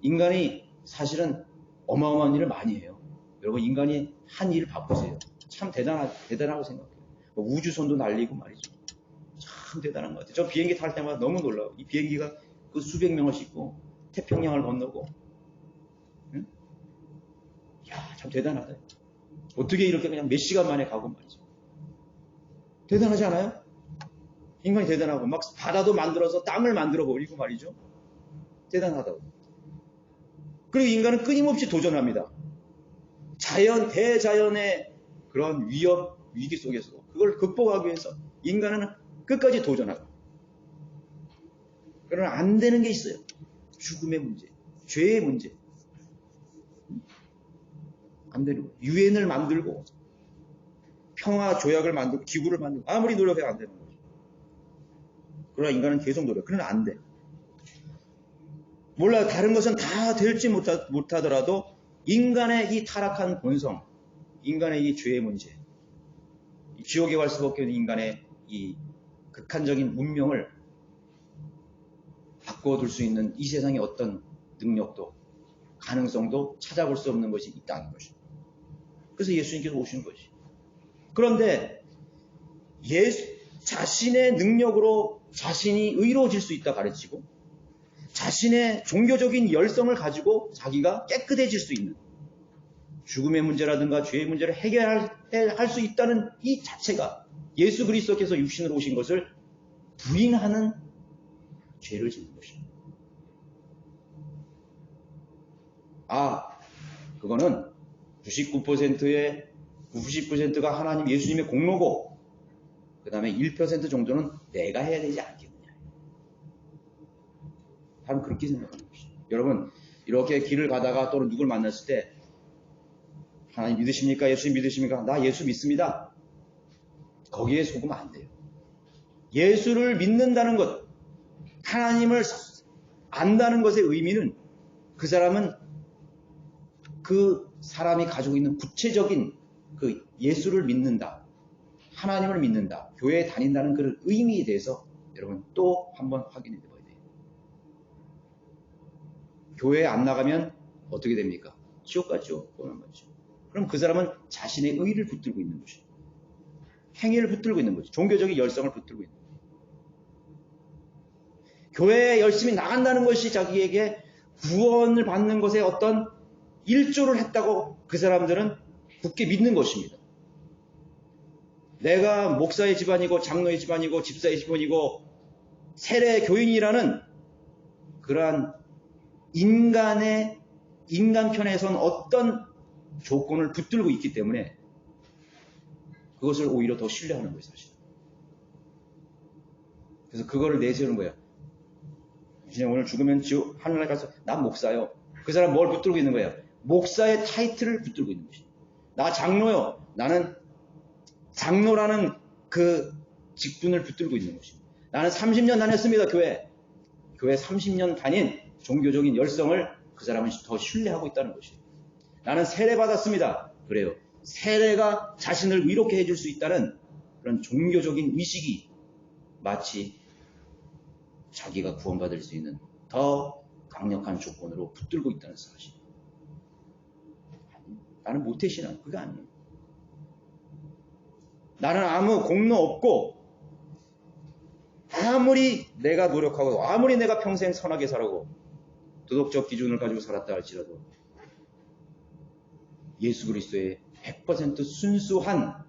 인간이 사실은 어마어마한 일을 많이 해요. 여러분, 인간이 한 일 바쁘세요. 참 대단하고 생각해요. 우주선도 날리고 말이죠. 참 대단한 것 같아요. 저 비행기 탈 때마다 너무 놀라워. 이 비행기가 그 수백 명을 싣고 태평양을 건너고, 응? 야, 참 대단하다. 어떻게 이렇게 그냥 몇 시간 만에 가고 말이죠. 대단하지 않아요? 인간이 대단하고, 막 바다도 만들어서 땅을 만들어 버리고 말이죠. 대단하다고. 그리고 인간은 끊임없이 도전합니다. 대자연의 그런 위기 속에서도 그걸 극복하기 위해서 인간은 끝까지 도전하고. 그러나 안 되는 게 있어요. 죽음의 문제, 죄의 문제. 안 되는 거예요. 유엔을 만들고 평화 조약을 만들고 기구를 만들고 아무리 노력해도 안 되는 거죠. 그러나 인간은 계속 노력. 그러나 안 돼. 몰라, 다른 것은 다 될지 못하더라도 인간의 이 타락한 본성, 인간의 이 죄의 문제, 지옥에 갈 수밖에 없는 인간의 이 극한적인 운명을 바꿔둘 수 있는 이 세상의 어떤 능력도 가능성도 찾아볼 수 없는 것이 있다는 것이죠. 그래서 예수님께서 오신 것이. 그런데 자신의 능력으로 자신이 의로워질 수 있다 가르치고 자신의 종교적인 열성을 가지고 자기가 깨끗해질 수 있는 죽음의 문제라든가 죄의 문제를 해결할 수 있다는 이 자체가 예수 그리스도께서 육신으로 오신 것을 부인하는 죄를 짓는 것입니다. 그거는 99%가 하나님 예수님의 공로고 그 다음에 1% 정도는 내가 해야 되지 않겠느냐. 사람 그렇게 생각하는 것이죠. 여러분 이렇게 길을 가다가 또는 누굴 만났을 때 하나님 믿으십니까? 예수님 믿으십니까? 나 예수 믿습니다. 거기에 속으면 안 돼요. 예수를 믿는다는 것, 하나님을 안다는 것의 의미는 그 사람은 그 사람이 가지고 있는 구체적인 그 예수를 믿는다, 하나님을 믿는다, 교회에 다닌다는 그 의미에 대해서 여러분 또 한번 확인해 봐야 돼요. 교회에 안 나가면 어떻게 됩니까? 지옥 가죠. 보는 거죠. 그럼 그 사람은 자신의 의를 붙들고 있는 것이죠. 행위를 붙들고 있는 거죠. 종교적인 열성을 붙들고 있는 거죠. 교회에 열심히 나간다는 것이 자기에게 구원을 받는 것에 어떤 일조를 했다고 그 사람들은 굳게 믿는 것입니다. 내가 목사의 집안이고 장로의 집안이고 집사의 집안이고 세례 교인이라는 그러한 인간 편에선 어떤 조건을 붙들고 있기 때문에 그것을 오히려 더 신뢰하는 거예요, 사실. 그래서 그거를 내세우는 거예요. 그냥 오늘 죽으면 하늘나라 가서 난 목사요. 그 사람 뭘 붙들고 있는 거예요? 목사의 타이틀을 붙들고 있는 것이죠. 나 장로요. 나는 장로라는 그 직분을 붙들고 있는 것입니다. 나는 30년 다녔습니다, 교회. 교회 30년 다닌 종교적인 열성을 그 사람은 더 신뢰하고 있다는 것이에요. 나는 세례 받았습니다. 그래요. 세례가 자신을 의롭게 해줄 수 있다는 그런 종교적인 의식이 마치 자기가 구원받을 수 있는 더 강력한 조건으로 붙들고 있다는 사실. 나는 모태신앙, 그게 아니에요. 나는 아무 공로 없고 아무리 내가 노력하고 아무리 내가 평생 선하게 살아고 도덕적 기준을 가지고 살았다 할지라도 예수 그리스도의 100% 순수한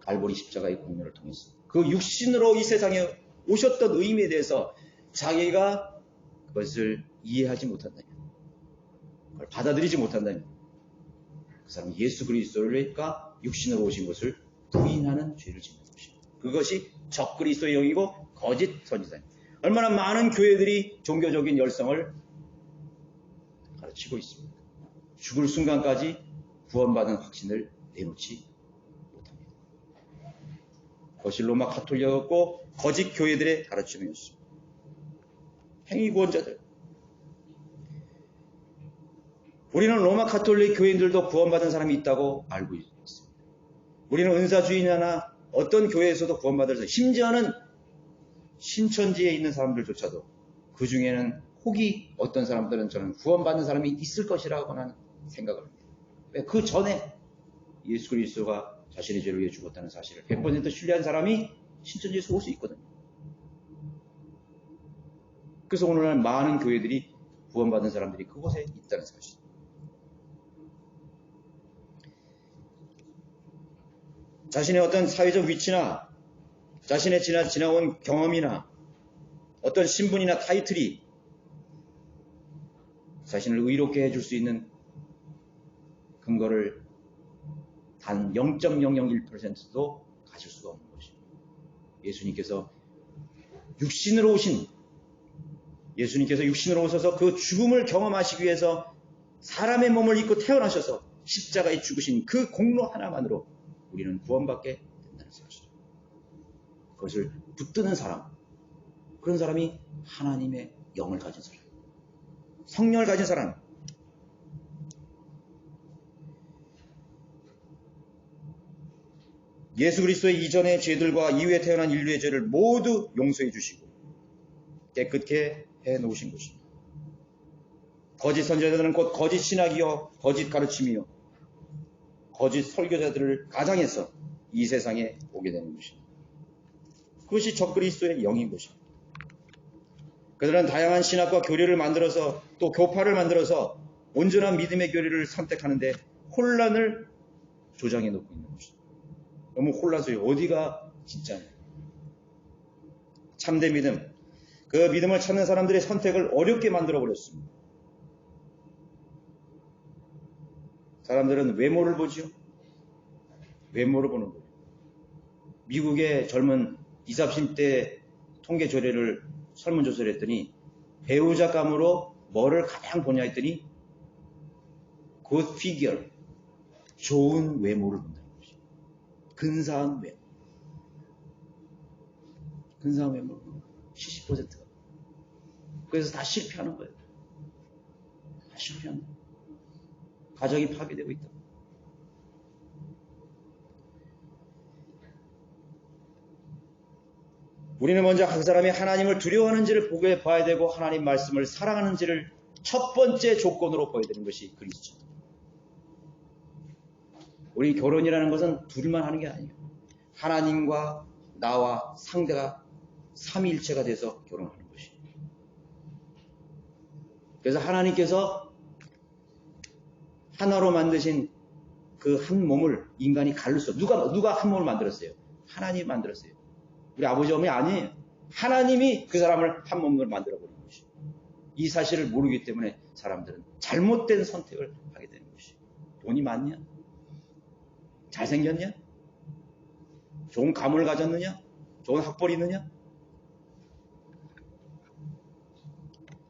갈보리 십자가의 공로를 통해서 그 육신으로 이 세상에 오셨던 의미에 대해서 자기가 그것을 이해하지 못한다면, 그걸 받아들이지 못한다면 그 사람은 예수 그리스도가 육신으로 오신 것을 부인하는 죄를 짓는 것입니다. 그것이 적그리스도의 영이고 거짓 선지자입니다. 얼마나 많은 교회들이 종교적인 열성을 가르치고 있습니다. 죽을 순간까지 구원받은 확신을 내놓지 못합니다. 그것이 로마 가톨릭이었고 거짓 교회들의 가르침이었습니다. 행위구원자들. 우리는 로마 가톨릭 교인들도 구원받은 사람이 있다고 알고 있습니다. 우리는 은사주의나 어떤 교회에서도 구원받을 사람, 심지어는 신천지에 있는 사람들조차도 그 중에는 혹이 어떤 사람들은 저는 구원받는 사람이 있을 것이라고 나는 생각을 합니다. 그 전에 예수 그리스도가 자신의 죄를 위해 죽었다는 사실을 100% 신뢰한 사람이 신천지에서 올 수 있거든요. 그래서 오늘날 많은 교회들이 구원받은 사람들이 그곳에 있다는 사실. 자신의 어떤 사회적 위치나 자신의 지나온 경험이나 어떤 신분이나 타이틀이 자신을 의롭게 해줄 수 있는 근거를 단 0.001%도 가질 수가 없는 것입니다. 예수님께서 육신으로 오셔서 그 죽음을 경험하시기 위해서 사람의 몸을 입고 태어나셔서 십자가에 죽으신 그 공로 하나만으로 우리는 구원받게 된다는 사실. 그것을 붙드는 사람, 그런 사람이 하나님의 영을 가진 사람, 성령을 가진 사람. 예수 그리스도의 이전의 죄들과 이후에 태어난 인류의 죄를 모두 용서해 주시고 깨끗게 해놓으신 것입니다. 거짓 선지자들은 곧 거짓 신학이요 거짓 가르침이요 거짓 설교자들을 가장해서 이 세상에 오게 되는 것입니다. 그것이 적그리스도의 영인 것입니다. 그들은 다양한 신학과 교리를 만들어서 또 교파를 만들어서 온전한 믿음의 교리를 선택하는데 혼란을 조장해 놓고 있는 것입니다. 너무 혼란스러워요. 어디가 진짜냐. 참된 믿음, 그 믿음을 찾는 사람들의 선택을 어렵게 만들어버렸습니다. 사람들은 외모를 보죠. 외모를 보는 거예요. 미국의 젊은 20, 30대 통계 조례를 설문조사를 했더니 배우자감으로 뭐를 가장 보냐 했더니 good figure, 좋은 외모를 본다는 것이죠. 근사한 외모. 근사한 외모 70%가. 그래서 다 실패하는 거예요. 다 실패하는 거예요. 가정이 파괴되고 있다. 우리는 먼저 그 사람이 하나님을 두려워하는지를 보게 봐야 되고 하나님 말씀을 사랑하는지를 첫 번째 조건으로 보여야 되는 것이 그리스도입니다. 우리 결혼이라는 것은 둘만 하는 게 아니에요. 하나님과 나와 상대가 삼위일체가 돼서 결혼하는 것이에요. 그래서 하나님께서 하나로 만드신 그 한 몸을 인간이 갈를 수 없어요. 누가 한 몸을 만들었어요? 하나님이 만들었어요. 우리 아버지 어머니 아니에요. 하나님이 그 사람을 한 몸으로 만들어버린 것이에요. 이 사실을 모르기 때문에 사람들은 잘못된 선택을 하게 되는 것이에요. 돈이 많냐? 잘생겼냐? 좋은 가문을 가졌느냐? 좋은 학벌이 있느냐?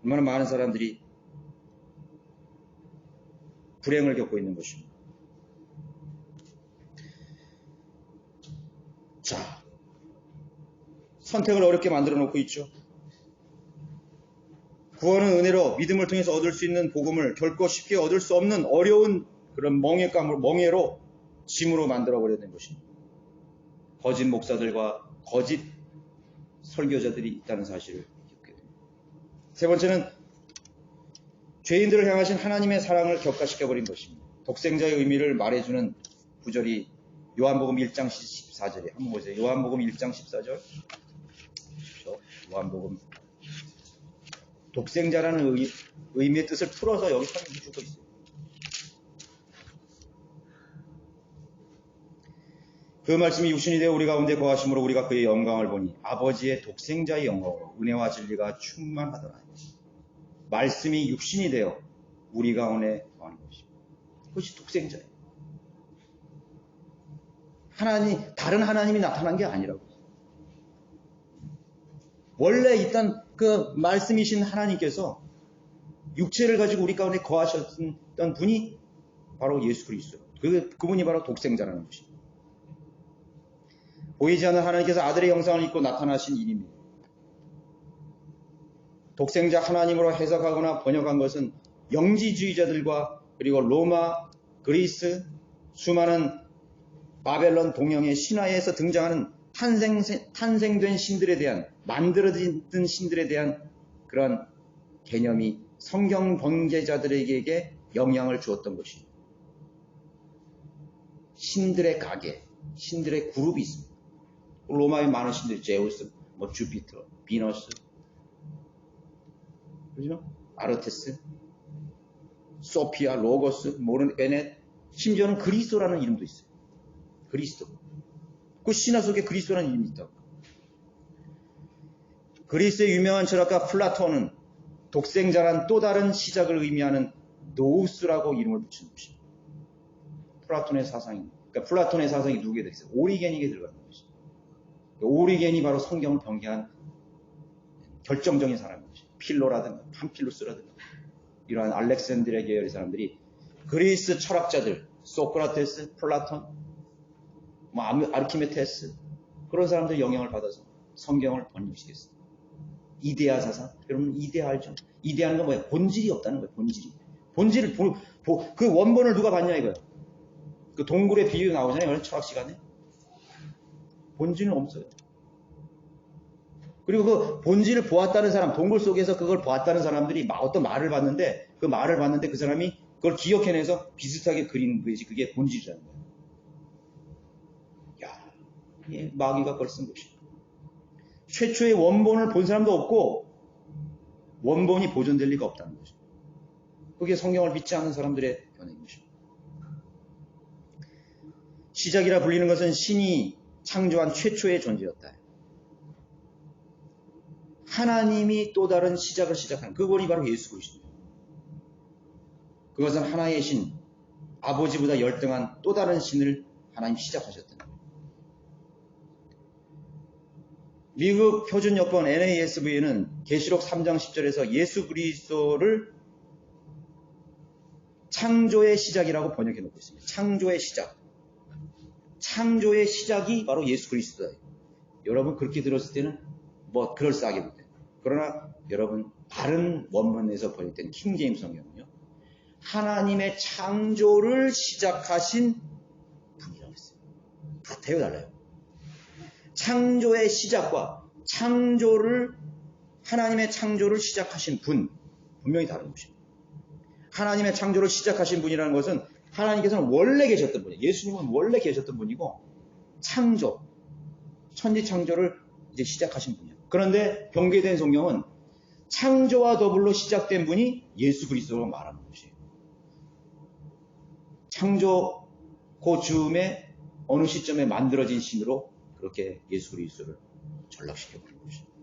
얼마나 많은 사람들이 불행을 겪고 있는 것입니다. 자, 선택을 어렵게 만들어 놓고 있죠. 구원은 은혜로 믿음을 통해서 얻을 수 있는 복음을 결코 쉽게 얻을 수 없는 어려운 그런 멍해로 짐으로 만들어버려야 되는 것입니다. 거짓 목사들과 거짓 설교자들이 있다는 사실을 기억해야 됩니다. 세 번째는 죄인들을 향하신 하나님의 사랑을 격화시켜버린 것입니다. 독생자의 의미를 말해주는 구절이 요한복음 1장 14절에 한번 보세요. 요한복음 1장 14절. 요한복음 독생자라는 의미의 뜻을 풀어서 여기 설명해 주고 있어요. 그 말씀이 육신이 되어 우리 가운데 거하심으로 우리가 그의 영광을 보니 아버지의 독생자의 영광으로 은혜와 진리가 충만하더라. 말씀이 육신이 되어 우리 가운데 거하는 것입니다. 그것이 독생자예요. 다른 하나님이 나타난 게 아니라고. 원래 있던 그 말씀이신 하나님께서 육체를 가지고 우리 가운데 거하셨던 분이 바로 예수 그리스도. 그분이 바로 독생자라는 것입니다. 보이지 않는 하나님께서 아들의 형상을 입고 나타나신 일입니다. 독생자 하나님으로 해석하거나 번역한 것은 영지주의자들과 그리고 로마, 그리스, 수많은 바벨론 동양의 신화에서 등장하는 탄생된 신들에 대한, 만들어진 신들에 대한 그런 개념이 성경 번개자들에게 영향을 주었던 것입니다. 신들의 가게, 신들의 그룹이 있습니다. 로마의 많은 신들, 제우스, 주피터, 비너스, 그죠? 아르테스, 소피아, 로고스, 베넷, 심지어는 그리스도라는 이름도 있어요. 그리스도. 그 신화 속에 그리스도라는 이름이 있다고. 그리스의 유명한 철학가 플라톤은 독생자란 또 다른 시작을 의미하는 노우스라고 이름을 붙인 것입니다. 플라톤의 사상입니다. 그러니까 플라톤의 사상이 누구에 들어있어요? 오리겐에게 들어가는 것입니다. 오리겐이 바로 성경을 변개한 결정적인 사람입니다. 필로라든가 팜필루스라든가 이러한 알렉산드리아 계열의 사람들이 그리스 철학자들, 소크라테스, 플라톤, 아르키메테스 그런 사람들의 영향을 받아서 성경을 번역시켰어요. 이데아 사상. 여러분 이데아 알죠? 이데아는 건 뭐예요? 본질이 없다는 거예요. 본질을 그 원본을 누가 봤냐 이거예요. 그 동굴의 비유 나오잖아요. 철학 시간에. 본질은 없어요. 그리고 그 본질을 보았다는 사람, 동굴 속에서 그걸 보았다는 사람들이 어떤 말을 봤는데 그 사람이 그걸 기억해내서 비슷하게 그린 것이 그게 본질이라는 거예요. 야, 이게 마귀가 그걸 쓴 것이에요. 최초의 원본을 본 사람도 없고 원본이 보존될 리가 없다는 거죠. 그게 성경을 믿지 않는 사람들의 견해인 것입니다. 시작이라 불리는 것은 신이 창조한 최초의 존재였다. 하나님이 또 다른 시작을 시작하는 그분이 바로 예수 그리스도입니다. 그것은 하나의 신, 아버지보다 열등한 또 다른 신을 하나님 시작하셨던 거예요. 미국 표준역번 NASV에는 계시록 3장 10절에서 예수 그리스도를 창조의 시작이라고 번역해 놓고 있습니다. 창조의 시작. 창조의 시작이 바로 예수 그리스도예요. 여러분 그렇게 들었을 때는 뭐 그럴싸하게 보세요. 그러나 여러분 다른 원문에서 번역된 킹제임스 성경은요. 하나님의 창조를 시작하신 분이라고 했어요. 같아요, 달라요? 창조의 시작과 하나님의 창조를 시작하신 분, 분명히 다른 것입니다. 하나님의 창조를 시작하신 분이라는 것은 하나님께서는 원래 계셨던 분이에요. 예수님은 원래 계셨던 분이고, 천지 창조를 이제 시작하신 분이에요. 그런데 경계된 성경은 창조와 더불어 시작된 분이 예수 그리스도로 말하는 것이에요. 창조 그 즈음에 어느 시점에 만들어진 신으로 그렇게 예수 그리스도를 전락시켜버린 것입니다.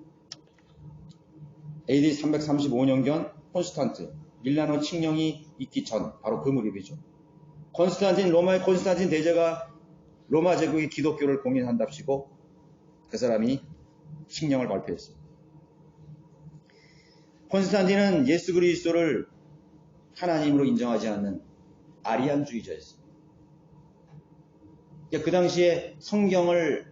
AD 335년경 콘스탄트, 밀라노 칙령이 있기 전, 바로 그 무렵이죠. 로마의 콘스탄틴 대제가 로마 제국의 기독교를 공인한답시고 그 사람이 칙령을 발표했어요. 콘스탄틴은 예수 그리스도를 하나님으로 인정하지 않는 아리안주의자였어요. 그 당시에 성경을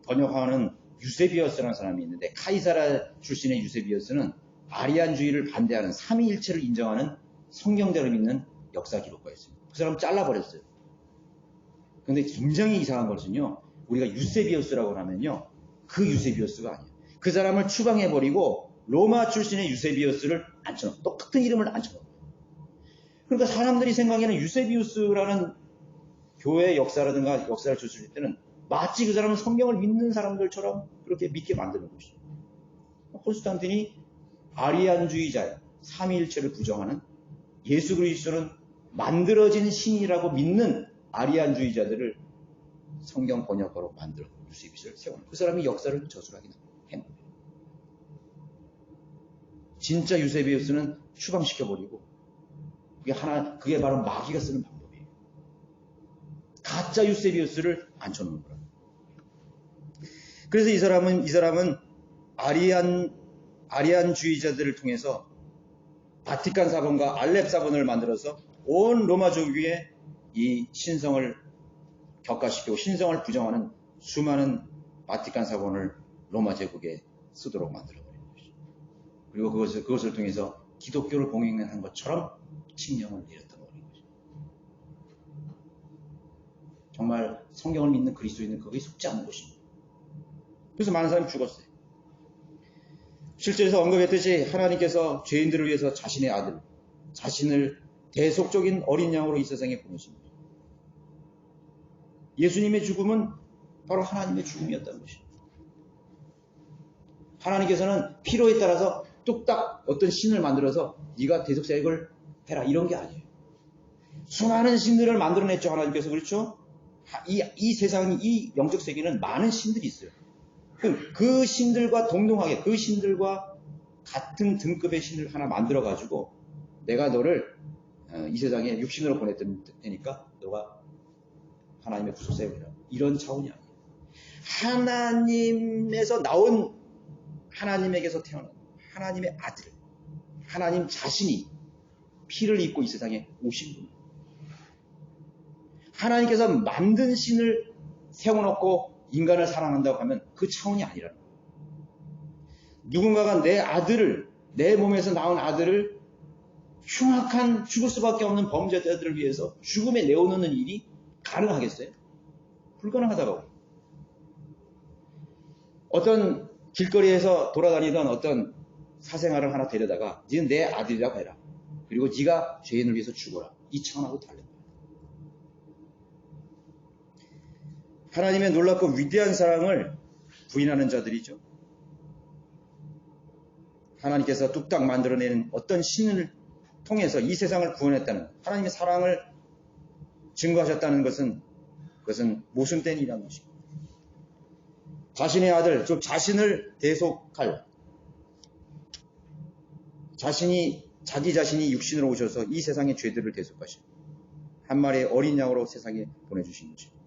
번역하는 유세비어스라는 사람이 있는데 카이사라 출신의 유세비어스는 아리안주의를 반대하는 삼위일체를 인정하는 성경대로 믿는 역사 기록가였습니다. 그 사람 잘라버렸어요. 그런데 굉장히 이상한 것은요. 우리가 유세비어스라고 하면요. 그 유세비어스가 아니에요. 그 사람을 추방해버리고 로마 출신의 유세비어스를 앉혀놓고 똑같은 이름을 앉혀놓고 그러니까 사람들이 생각에는 유세비우스라는 교회의 역사라든가 역사를 줬을 때는 마치 그 사람은 성경을 믿는 사람들처럼 그렇게 믿게 만드는 것이죠. 콘스탄틴이 아리안주의자예요. 삼위일체를 부정하는 예수 그리스도는 만들어진 신이라고 믿는 아리안주의자들을 성경 번역가로 만들어 유세비우스를 세워놓은 그 사람이 역사를 저술하게 해놓은 거예요. 진짜 유세비우스는 추방시켜버리고 그게 바로 마귀가 쓰는 방법이에요. 가짜 유세비우스를 앉혀놓는 거라. 그래서 이 사람은 아리안주의자들을 통해서 바티칸 사본과 알렙 사본을 만들어서 온 로마 제국에 이 신성을 격화시키고 신성을 부정하는 수많은 바티칸 사본을 로마 제국에 쓰도록 만들어버린 것이죠. 그리고 그것을 통해서 기독교를 공인한 것처럼 칙령을 내렸던 것이죠. 정말 성경을 믿는 그리스도인은 거기에 속지 않는 것입니다. 그래서 많은 사람이 죽었어요. 실제에서 언급했듯이 하나님께서 죄인들을 위해서 자신의 아들, 자신을 대속적인 어린 양으로 이 세상에 보내십니다. 예수님의 죽음은 바로 하나님의 죽음이었다는 것입니다. 하나님께서는 필요에 따라서 뚝딱 어떤 신을 만들어서 네가 대속사역을 해라 이런 게 아니에요. 수많은 신들을 만들어냈죠. 하나님께서. 그렇죠? 이 세상이 이 영적 세계는 많은 신들이 있어요. 그 신들과 동등하게 그 신들과 같은 등급의 신을 하나 만들어 가지고 내가 너를 이 세상에 육신으로 보냈던 테니까 너가 하나님의 구속사역이라 이런 차원이 아니에요. 하나님에서 나온 하나님에게서 태어난 하나님의 아들 하나님 자신이 피를 입고 이 세상에 오신 분. 하나님께서 만든 신을 세워놓고 인간을 사랑한다고 하면 그 차원이 아니라는 거예요. 누군가가 내 몸에서 나온 아들을 흉악한 죽을 수밖에 없는 범죄자들을 위해서 죽음에 내어놓는 일이 가능하겠어요? 불가능하다고. 어떤 길거리에서 돌아다니던 어떤 사생아를 하나 데려다가 니는 내 아들이라고 해라. 그리고 네가 죄인을 위해서 죽어라. 이 차원하고 다른 거예요. 하나님의 놀랍고 위대한 사랑을 부인하는 자들이죠. 하나님께서 뚝딱 만들어낸 어떤 신을 통해서 이 세상을 구원했다는, 하나님의 사랑을 증거하셨다는 것은, 그것은 모순된 일이라는 것입니다. 자신의 아들, 즉 자신을 대속할, 자기 자신이 육신으로 오셔서 이 세상의 죄들을 대속하신 한 마리의 어린 양으로 세상에 보내주신 것입니다.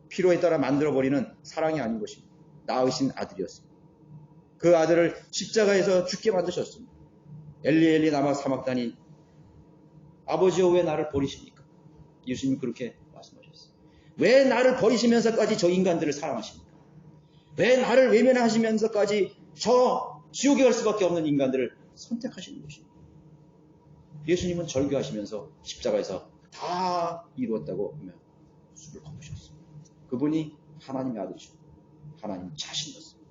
필요에 따라 만들어버리는 사랑이 아닌 것입니다. 낳으신 아들이었습니다. 그 아들을 십자가에서 죽게 만드셨습니다. 엘리 엘리 라마 사막다니, 아버지여 왜 나를 버리십니까? 예수님이 그렇게 말씀하셨어요. 왜 나를 버리시면서까지 저 인간들을 사랑하십니까? 왜 나를 외면하시면서까지 저 지옥에 갈 수밖에 없는 인간들을 선택하시는 것입니다. 예수님은 절규하시면서 십자가에서 다 이루었다고 하며 숨을 거두셨습니다. 그분이 하나님의 아들이시고 하나님 자신이었습니다.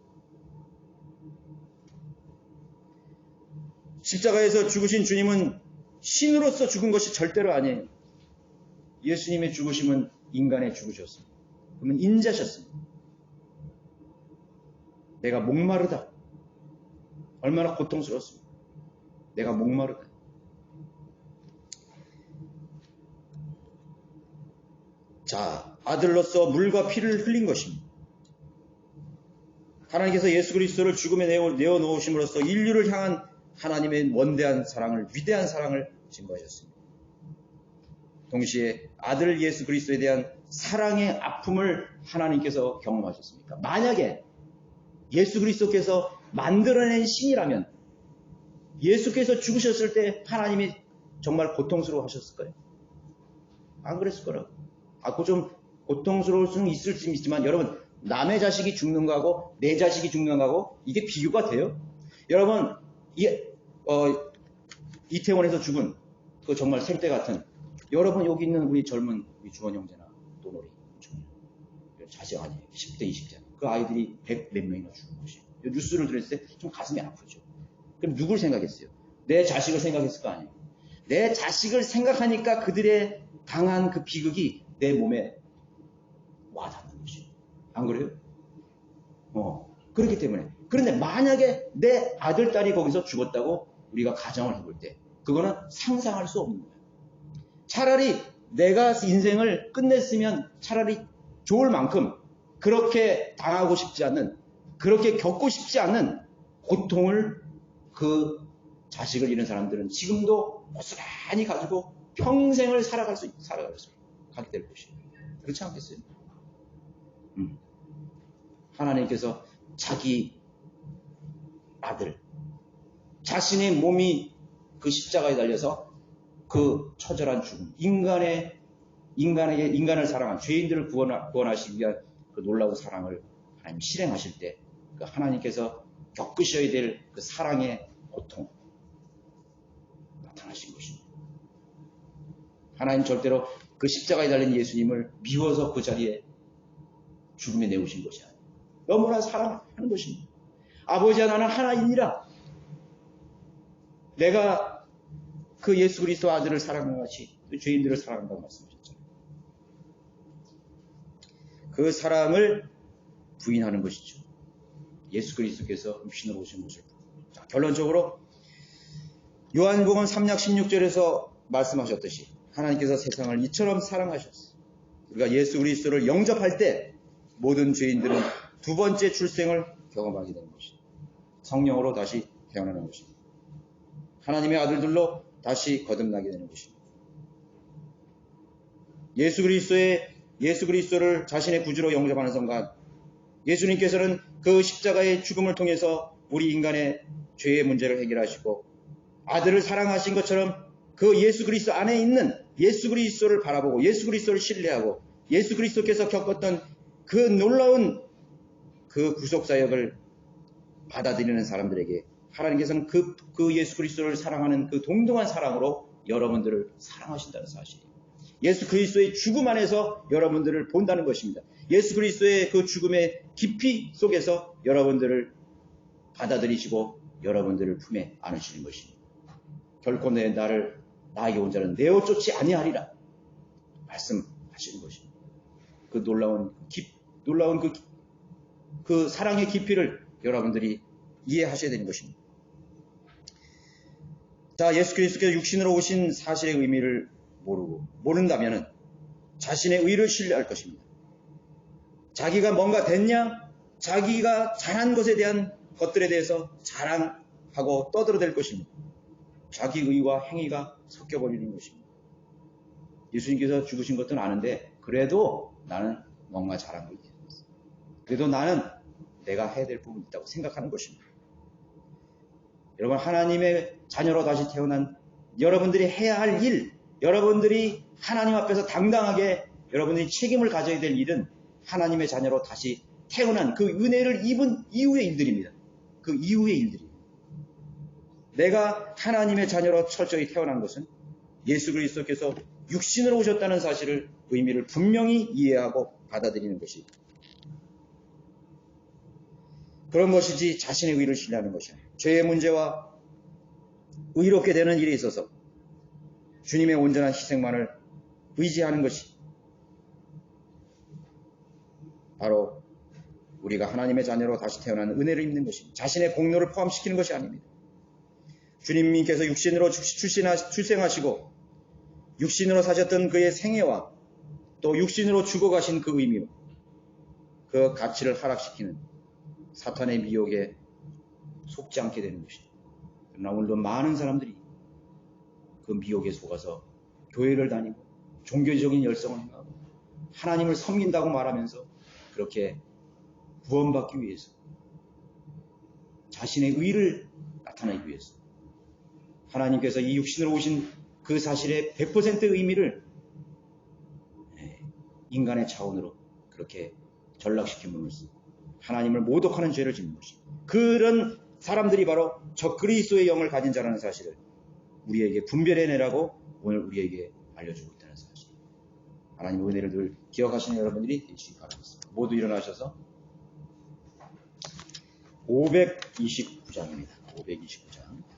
십자가에서 죽으신 주님은 신으로서 죽은 것이 절대로 아니에요. 예수님의 죽으심은 인간의 죽으셨습니다. 그러면 인자셨습니다. 내가 목마르다. 얼마나 고통스러웠습니다. 내가 목마르다. 자, 아들로서 물과 피를 흘린 것입니다. 하나님께서 예수 그리스도를 죽음에 내어놓으심으로써 인류를 향한 하나님의 원대한 사랑을, 위대한 사랑을 증거하셨습니다. 동시에 아들 예수 그리스도에 대한 사랑의 아픔을 하나님께서 경험하셨습니까? 만약에 예수 그리스도께서 만들어낸 신이라면 예수께서 죽으셨을 때 하나님이 정말 고통스러워 하셨을까요? 안 그랬을 거라고. 그거 좀 고통스러울 수는 있을 수 있지만, 여러분, 남의 자식이 죽는 거하고 내 자식이 죽는 거하고 이게 비교가 돼요? 여러분, 이태원에서 죽은 그 정말 생떼 같은, 여러분 여기 있는 우리 젊은 우리 주원 형제나 노노리 자식 아니에요. 10대 20대 그 아이들이 100 몇 명이나 죽은 것이에요. 뉴스를 들었을 때 좀 가슴이 아프죠. 그럼 누굴 생각했어요? 내 자식을 생각했을 거 아니에요. 내 자식을 생각하니까 그들의 당한 그 비극이 내 몸에 와닿는 것이에요. 안 그래요? 그렇기 때문에. 그런데 만약에 내 아들, 딸이 거기서 죽었다고 우리가 가정을 해볼 때 그거는 상상할 수 없는 거예요. 차라리 내가 인생을 끝냈으면 차라리 좋을 만큼 그렇게 당하고 싶지 않는, 그렇게 겪고 싶지 않는 고통을 그 자식을 잃은 사람들은 지금도 고스란히 가지고 평생을 살아가게 될 것이에요. 그렇지 않겠어요? 하나님께서 자기 아들, 자신의 몸이 그 십자가에 달려서 그 처절한 죽음, 인간을 사랑한, 죄인들을 구원하시기 위한 그 놀라운 사랑을 하나님 실행하실 때, 그 하나님께서 겪으셔야 될 그 사랑의 고통 나타나신 것입니다. 하나님 절대로 그 십자가에 달린 예수님을 미워서 그 자리에 죽음에 내오신 것이 아니에요. 너무나 사랑하는 것입니다. 아버지야, 나는 하나이니라. 내가 그 예수 그리스도 아들을 사랑한 같이 죄인들을 사랑한다고 말씀하셨잖아요. 그 사랑을 부인하는 것이죠. 예수 그리스도께서 육신으로 오신 것을. 자, 결론적으로 요한복음 3장 16절에서 말씀하셨듯이 하나님께서 세상을 이처럼 사랑하셨어요. 우리가 예수 그리스도를 영접할 때 모든 죄인들은 두 번째 출생을 경험하게 되는 것입니다. 성령으로 다시 태어나는 것입니다. 하나님의 아들들로 다시 거듭나게 되는 것입니다. 예수 그리스도를 자신의 구주로 영접하는 순간 예수님께서는 그 십자가의 죽음을 통해서 우리 인간의 죄의 문제를 해결하시고 아들을 사랑하신 것처럼 그 예수 그리스도 안에 있는 예수 그리스도를 바라보고 예수 그리스도를 신뢰하고 예수 그리스도께서 겪었던 그 놀라운 그 구속사역을 받아들이는 사람들에게 하나님께서는 그 예수 그리스도를 사랑하는 그 동등한 사랑으로 여러분들을 사랑하신다는 사실이에요. 예수 그리스도의 죽음 안에서 여러분들을 본다는 것입니다. 예수 그리스도의 그 죽음의 깊이 속에서 여러분들을 받아들이시고 여러분들을 품에 안으시는 것입니다. 결코 나에게 온 자는 내어 쫓지 아니하리라 말씀하시는 것입니다. 그 놀라운 그 사랑의 깊이를 여러분들이 이해하셔야 되는 것입니다. 자, 예수 그리스도께서 육신으로 오신 사실의 의미를 모른다면 자신의 의를 신뢰할 것입니다. 자기가 뭔가 됐냐? 자기가 잘한 것에 대한 것들에 대해서 자랑하고 떠들어댈 것입니다. 자기 의와 행위가 섞여버리는 것입니다. 예수님께서 죽으신 것도 아는데 그래도 나는 뭔가 잘한 거 있겠어. 그래도 나는 내가 해야 될 부분이 있다고 생각하는 것입니다. 여러분, 하나님의 자녀로 다시 태어난 여러분들이 해야 할 일, 여러분들이 하나님 앞에서 당당하게 여러분들이 책임을 가져야 될 일은 하나님의 자녀로 다시 태어난 그 은혜를 입은 이후의 일들입니다. 그 이후의 일들입니다. 내가 하나님의 자녀로 철저히 태어난 것은 예수 그리스도께서 육신으로 오셨다는 사실을 의미를 분명히 이해하고 받아들이는 것이 그런 것이지 자신의 의를 신뢰하는 것이 아니에요. 죄의 문제와 의롭게 되는 일에 있어서 주님의 온전한 희생만을 의지하는 것이 바로 우리가 하나님의 자녀로 다시 태어나는 은혜를 입는 것입니다. 자신의 공로를 포함시키는 것이 아닙니다. 주님께서 육신으로 출생하시고 육신으로 사셨던 그의 생애와 또 육신으로 죽어가신 그 의미와 그 가치를 하락시키는 사탄의 미혹에 속지 않게 되는 것입니다. 그러나 오늘도 많은 사람들이 그 미혹에 속아서 교회를 다니고 종교적인 열성을 행하고 하나님을 섬긴다고 말하면서 그렇게 구원받기 위해서 자신의 의를 나타내기 위해서 하나님께서 이 육신으로 오신 그 사실의 100%의 의미를 인간의 차원으로 그렇게 전락시킴으로써 하나님을 모독하는 죄를 짓는 것입니다. 그런 사람들이 바로 저 그리스도의 영을 가진 자라는 사실을 우리에게 분별해내라고 오늘 우리에게 알려주고 있다는 사실. 하나님의 은혜를 늘 기억하시는 여러분들이 되시기 바랍니다. 모두 일어나셔서 529장입니다. 529장.